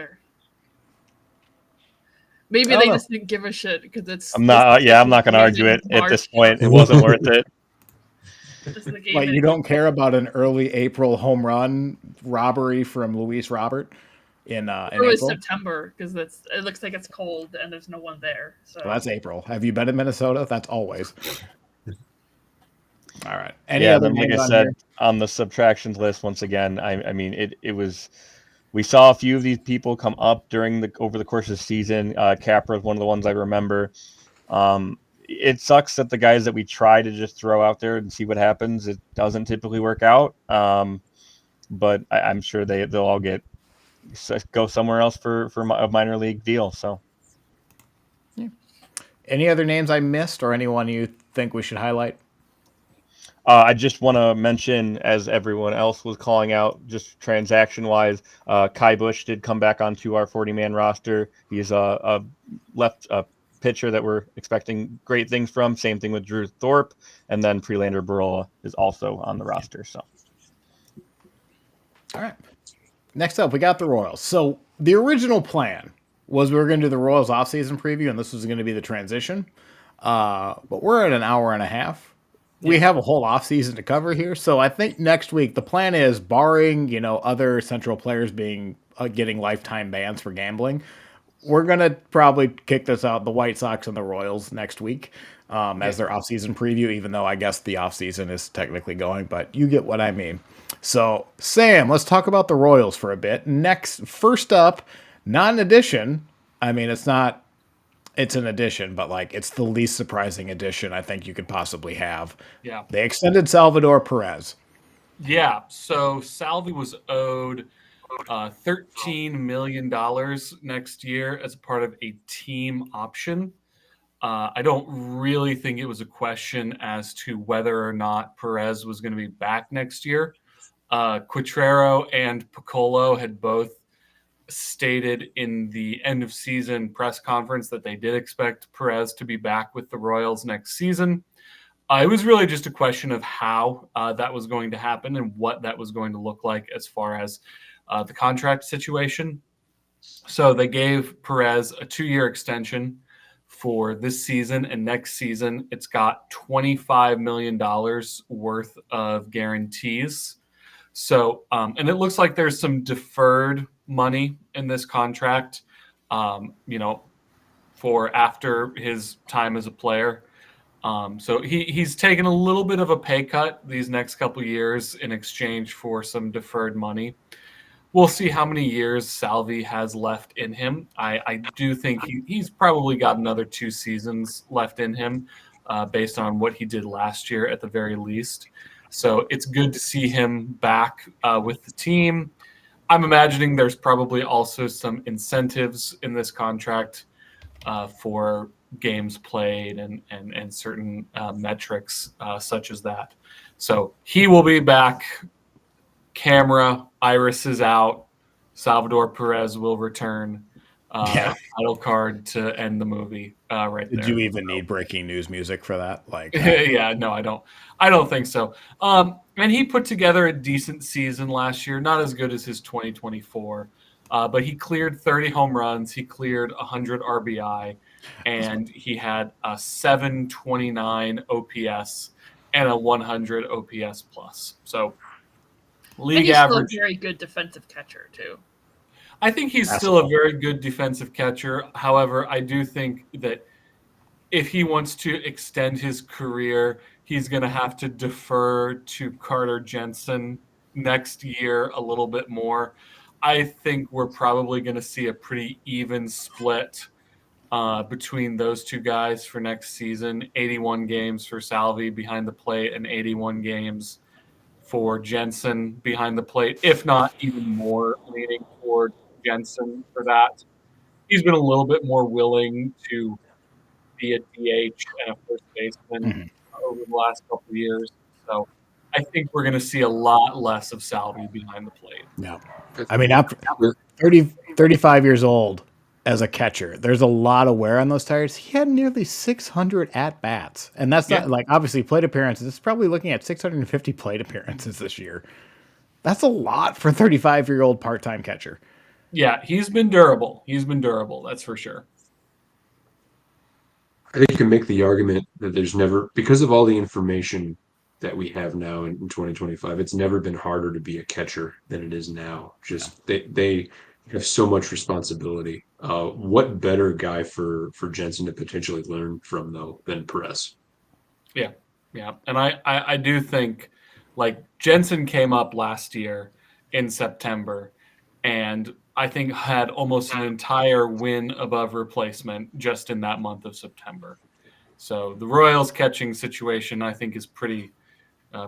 Maybe they just didn't give a shit because it's. I'm not going to argue it at this point. It wasn't worth it. Like, you don't care about an early April home run robbery from Luis Robert in April? September because it looks like it's cold and there's no one there. So Well, that's April. Have you been in Minnesota? That's always. All right. Like I said, on the subtractions list, once again, I mean, it was. We saw a few of these people come up over the course of the season. Capra is one of the ones I remember. It sucks that the guys that we try to just throw out there and see what happens, it doesn't typically work out. But I'm sure they'll all get go somewhere else for a minor league deal. So, Any other names I missed, or anyone you think we should highlight? I just want to mention, as everyone else was calling out, just transaction-wise, Kai Bush did come back onto our 40-man roster. He's a left pitcher that we're expecting great things from. Same thing with Drew Thorpe, and then Prelander Barola is also on the roster. So, All right. Next up, we got the Royals. So the original plan was we were going to do the Royals offseason preview, and this was going to be the transition. But we're at an hour and a half. We have a whole offseason to cover here. So I think next week the plan is, barring other Central players being getting lifetime bans for gambling, we're going to probably kick this out, the White Sox and the Royals, next week as their offseason preview, even though I guess the offseason is technically going, but you get what I mean. So, Sam, let's talk about the Royals for a bit. First up, not an addition. I mean, it's an addition, but it's the least surprising addition I think you could possibly have. Yeah. They extended Salvador Perez. Yeah. So Salvi was owed $13 million next year as part of a team option. I don't really think it was a question as to whether or not Perez was going to be back next year. Quatrero and Piccolo had both stated in the end of season press conference that they did expect Perez to be back with the Royals next season. It was really just a question of how that was going to happen and what that was going to look like as far as the contract situation. So they gave Perez a 2-year extension for this season, and next season it's got $25 million worth of guarantees. So, and it looks like there's some deferred money in this contract, for after his time as a player. So he's taken a little bit of a pay cut these next couple of years in exchange for some deferred money. We'll see how many years Salvi has left in him. I do think he's probably got another 2 seasons left in him, based on what he did last year at the very least. So it's good to see him back with the team. I'm imagining there's probably also some incentives in this contract for games played and certain metrics such as that. So he will be back. Camera, Iris is out. Salvador Perez will return. Title card to end the movie right there. Did you even need breaking news music for that? Yeah, no, I don't think so. And he put together a decent season last year, not as good as his 2024, but he cleared 30 home runs, he cleared 100 RBI, and he had a 729 OPS and a 100 OPS plus. So league average. Still a very good defensive catcher too. I think he's still a very good defensive catcher. However, I do think that if he wants to extend his career, he's going to have to defer to Carter Jensen next year a little bit more. I think we're probably going to see a pretty even split between those two guys for next season. 81 games for Salvi behind the plate and 81 games for Jensen behind the plate, if not even more leaning toward Jensen for that. He's been a little bit more willing to be a DH and a first baseman over the last couple of years. So I think we're going to see a lot less of Salvi behind the plate. No. I mean, after 35 years old as a catcher, there's a lot of wear on those tires. He had nearly 600 at-bats. And that's not obviously plate appearances. It's probably looking at 650 plate appearances this year. That's a lot for a 35-year-old part-time catcher. Yeah, he's been durable. That's for sure. I think you can make the argument that there's never, because of all the information that we have now in 2025, it's never been harder to be a catcher than it is now. Just they have so much responsibility. What better guy for Jensen to potentially learn from though than Perez? Yeah. And I do think Jensen came up last year in September and I think had almost an entire win above replacement just in that month of September. So the Royals catching situation, I think, is pretty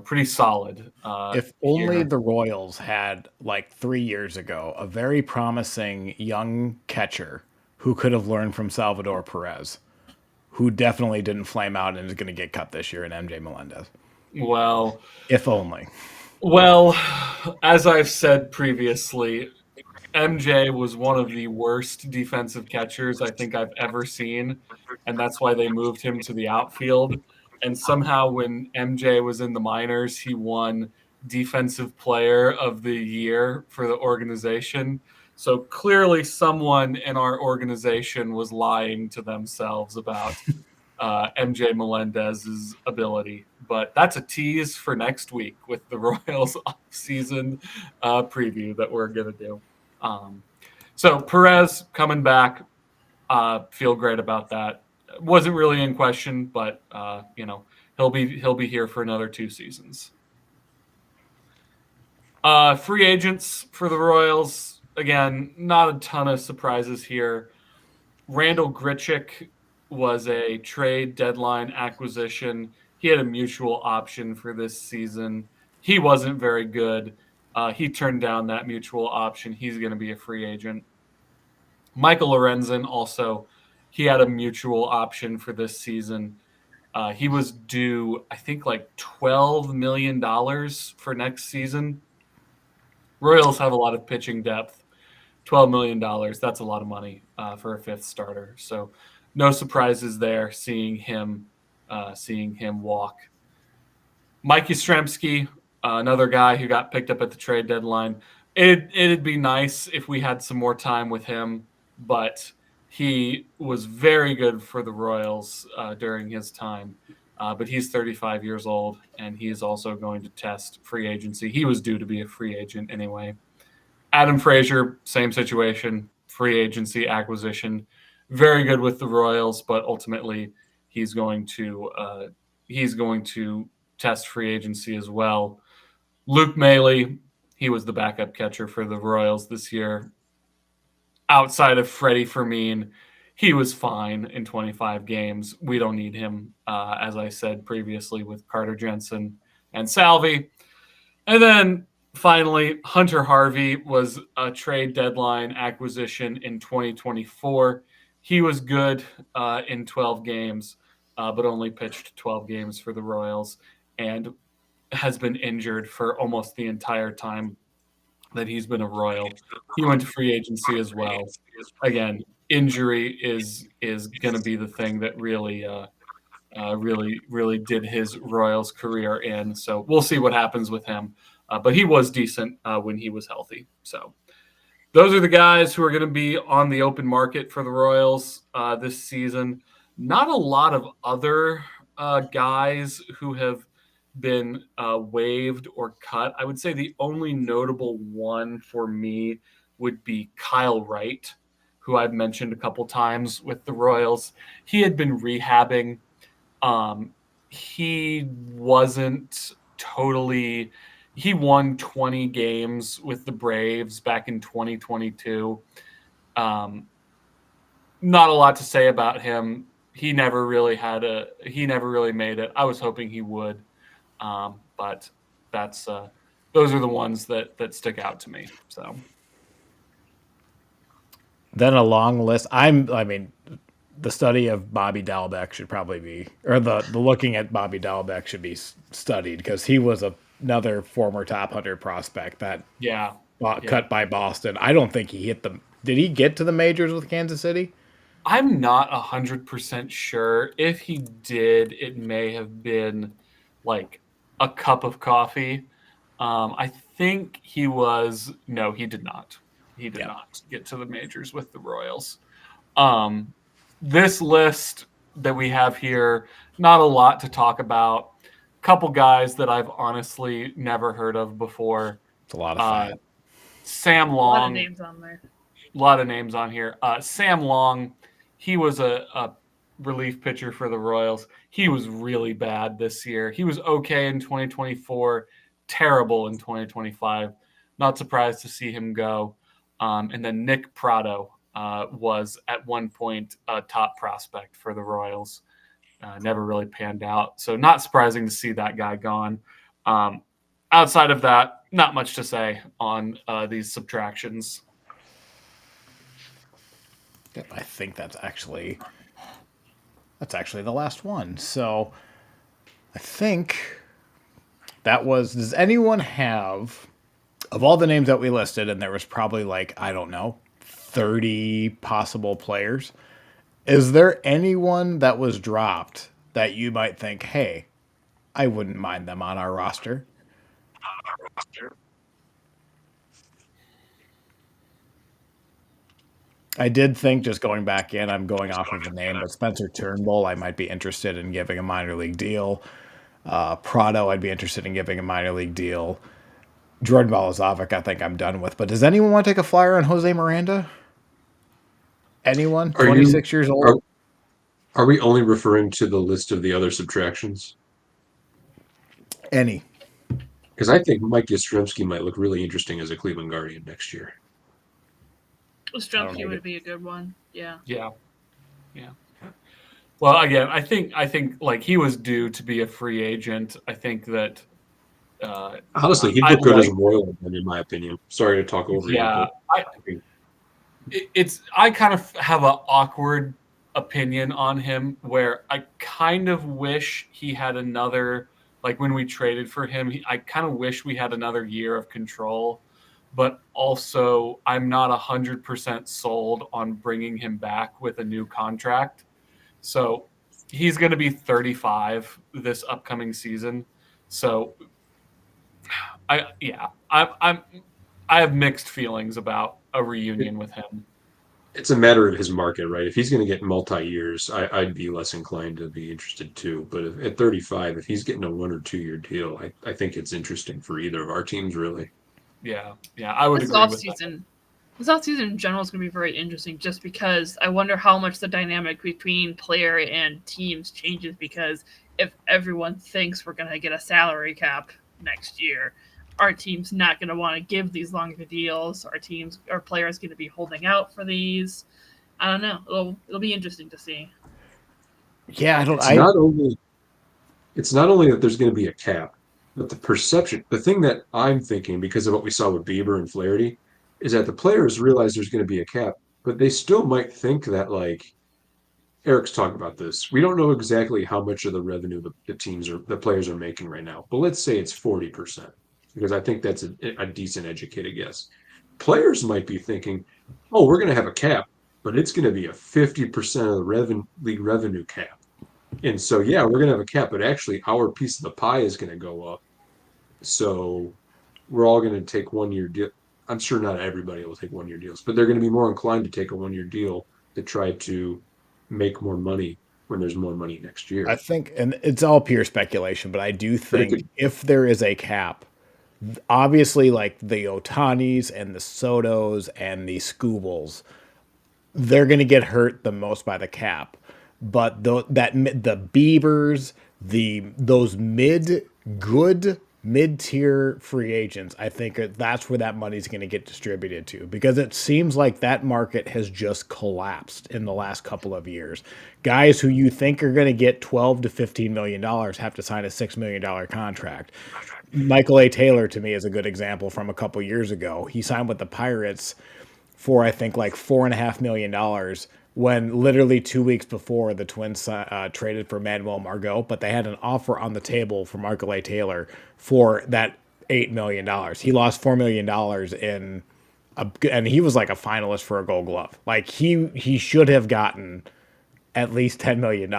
pretty solid. If only here. the Royals had, like 3 years ago, a very promising young catcher who could have learned from Salvador Perez, who definitely didn't flame out and is going to get cut this year in MJ Melendez. Well, If only. well, as I've said previously, MJ was one of the worst defensive catchers I think I've ever seen, and that's why they moved him to the outfield. And somehow, when MJ was in the minors, he won Defensive Player of the Year for the organization. So clearly, someone in our organization was lying to themselves about MJ Melendez's ability. But that's a tease for next week with the Royals offseason preview that we're going to do. So Perez coming back, feel great about that. Wasn't really in question, but he'll be here for another 2 seasons. Free agents for the Royals, again, not a ton of surprises here. Randall Grichuk was a trade deadline acquisition. He had a mutual option for this season. He wasn't very good. He turned down that mutual option. He's going to be a free agent. Michael Lorenzen also, he had a mutual option for this season. He was due, I think, like $12 million for next season. Royals have a lot of pitching depth. $12 million, that's a lot of money for a 5th starter. So no surprises there seeing him walk. Mike Yastrzemski, another guy who got picked up at the trade deadline. It'd be nice if we had some more time with him, but he was very good for the Royals during his time. But he's 35 years old, and he is also going to test free agency. He was due to be a free agent anyway. Adam Frazier, same situation, free agency acquisition. Very good with the Royals, but ultimately he's going to test free agency as well. Luke Maile, he was the backup catcher for the Royals this year. Outside of Freddie Fermin, he was fine in 25 games. We don't need him, as I said previously, with Carter Jensen and Salvi. And then finally, Hunter Harvey was a trade deadline acquisition in 2024. He was good in 12 games, but only pitched 12 games for the Royals and has been injured for almost the entire time that he's been a Royal. He went to free agency as well. Again, injury is going to be the thing that really did his Royals career in. So we'll see what happens with him. But he was decent when he was healthy. So those are the guys who are going to be on the open market for the Royals this season. Not a lot of other guys who have been waived or cut. I would say the only notable one for me would be Kyle Wright, who I've mentioned a couple times with the Royals. He had been rehabbing. He wasn't totally. He won 20 games with the Braves back in 2022. Not a lot to say about him. He never really made it. I was hoping he would. But that's those are the ones that stick out to me. So Then a long list. I mean, the study of Bobby Dalbec should probably be, or the looking at Bobby Dalbec should be studied because he was another former top 100 prospect that cut by Boston. I don't think he hit them. Did he get to the majors with Kansas City? I'm not 100% sure. If he did, it may have been like a cup of coffee. I think he was. No, he did not. He did not get to the majors with the Royals. This list that we have here, not a lot to talk about. Couple guys that I've honestly never heard of before. It's a lot of fun. Sam Long. A lot of names on there. A lot of names on here. Sam Long, he was a relief pitcher for the Royals. He was really bad this year. He was okay in 2024, terrible in 2025. Not surprised to see him go. And then Nick Prado was at one point a top prospect for the Royals. Never really panned out. So not surprising to see that guy gone. Outside of that, not much to say on these subtractions. I think that's actually the last one. So I think that was. Does anyone have, of all the names that we listed, and there was probably like, I don't know, 30 possible players? Is there anyone that was dropped that you might think, hey, I wouldn't mind them on our roster? I did think, just going back in, I'm going off of a name, but Spencer Turnbull, I might be interested in giving a minor league deal. Prado, I'd be interested in giving a minor league deal. Jordan Balazovic, I think I'm done with. But does anyone want to take a flyer on Jose Miranda? Anyone? Are you 26 years are, old? are we only referring to the list of the other subtractions? Any. Because I think Mike Yastrzemski might look really interesting as a Cleveland Guardian next year. Strumke would be a good one. Yeah. Yeah. Well, again, I think like he was due to be a free agent. I think that Honestly, he'd I look good as a like. Royal, in my opinion. Sorry to talk over you, Yeah, but I kind of have an awkward opinion on him where I kind of wish he had another, like when we traded for him, I kind of wish we had another year of control, but also I'm not 100% sold on bringing him back with a new contract. So he's going to be 35 this upcoming season. So I have mixed feelings about a reunion with him. it's a matter of his market, right? If he's going to get multi-years, I'd be less inclined to be interested too. But at 35, if he's getting a 1 or 2 year deal, I think it's interesting for either of our teams, really. Yeah, I would This agree with that. offseason, this offseason in general is going to be very interesting just because I wonder how much the dynamic between player and teams changes, because if everyone thinks we're going to get a salary cap next year, our team's not going to want to give these longer deals. Our players going to be holding out for these. I don't know. It'll be interesting to see. Yeah, It's not only that there's going to be a cap, but the perception, the thing that I'm thinking because of what we saw with Bieber and Flaherty, is that the players realize there's going to be a cap, but they still might think that, like Eric's talking about this. We don't know exactly how much of the revenue the players are making right now, but let's say it's 40%, because I think that's a decent educated guess. Players might be thinking, oh, we're going to have a cap, but it's going to be a 50% of the league revenue cap. And so, yeah, we're going to have a cap, but actually our piece of the pie is going to go up. So we're all going to take 1 year deal. I'm sure not everybody will take 1 year deals, but they're going to be more inclined to take a 1 year deal to try to make more money when there's more money next I year. think, and it's all pure speculation, but I do But it think could, if there is a cap, obviously like the Otanis and the Sotos and the Scoobles, they're going to get hurt the most by the cap. But the Biebers, those mid-tier free agents, I think that's where that money's going to get distributed to, because it seems like that market has just collapsed in the last couple of years. Guys who you think are going to get $12 to $15 million have to sign a $6 million contract. Michael A. Taylor, to me, is a good example from a couple years ago. He signed with the Pirates for, I think, like $4.5 million, when literally 2 weeks before the Twins traded for Emmanuel Margot, but they had an offer on the table for Michael A. Taylor for that $8 million. He lost $4 million and he was like a finalist for a Gold Glove. Like he should have gotten at least $10 million.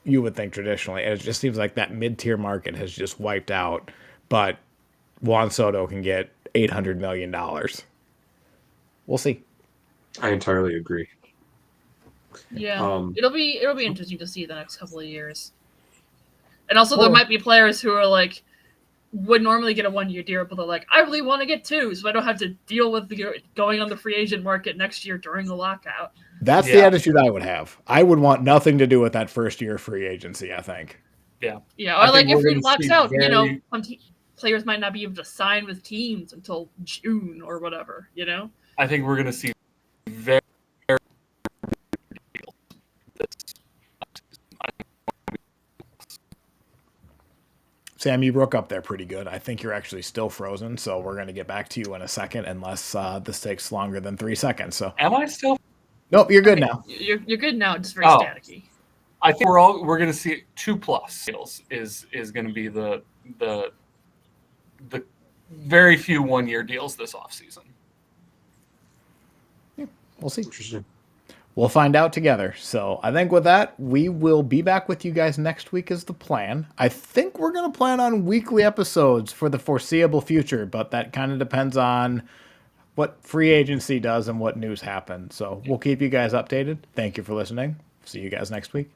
You would think traditionally, and it just seems like that mid-tier market has just wiped out. But Juan Soto can get $800 million. We'll see. I entirely agree. Yeah, Um, it'll be interesting to see the next couple of years. And also, there Well- might be players who are like would normally get a 1 year deal, but they're like, I really want to get two, so I don't have to deal with going on the free agent market next year during the lockout. That's the attitude I would have. I would want nothing to do with that first year free agency, I think. Yeah. Yeah, I or like think if we're it gonna locks see out, very- players might not be able to sign with teams until June or whatever, I think we're going to see very Sam, you broke up there pretty good. I think you're actually still frozen, so we're going to get back to you in a second unless this takes longer than 3 seconds. So, Am I still? nope, you're good Okay, now. You're good now. Just very Oh. staticky. I think we're going to see 2+ deals is going to be the very few 1-year deals this offseason. We'll see. Interesting. We'll find out together. So I think with that, we will be back with you guys next week is the plan. I think we're going to plan on weekly episodes for the foreseeable future, but that kind of depends on what free agency does and what news happens. So we'll keep you guys updated. Thank you for listening. See you guys next week.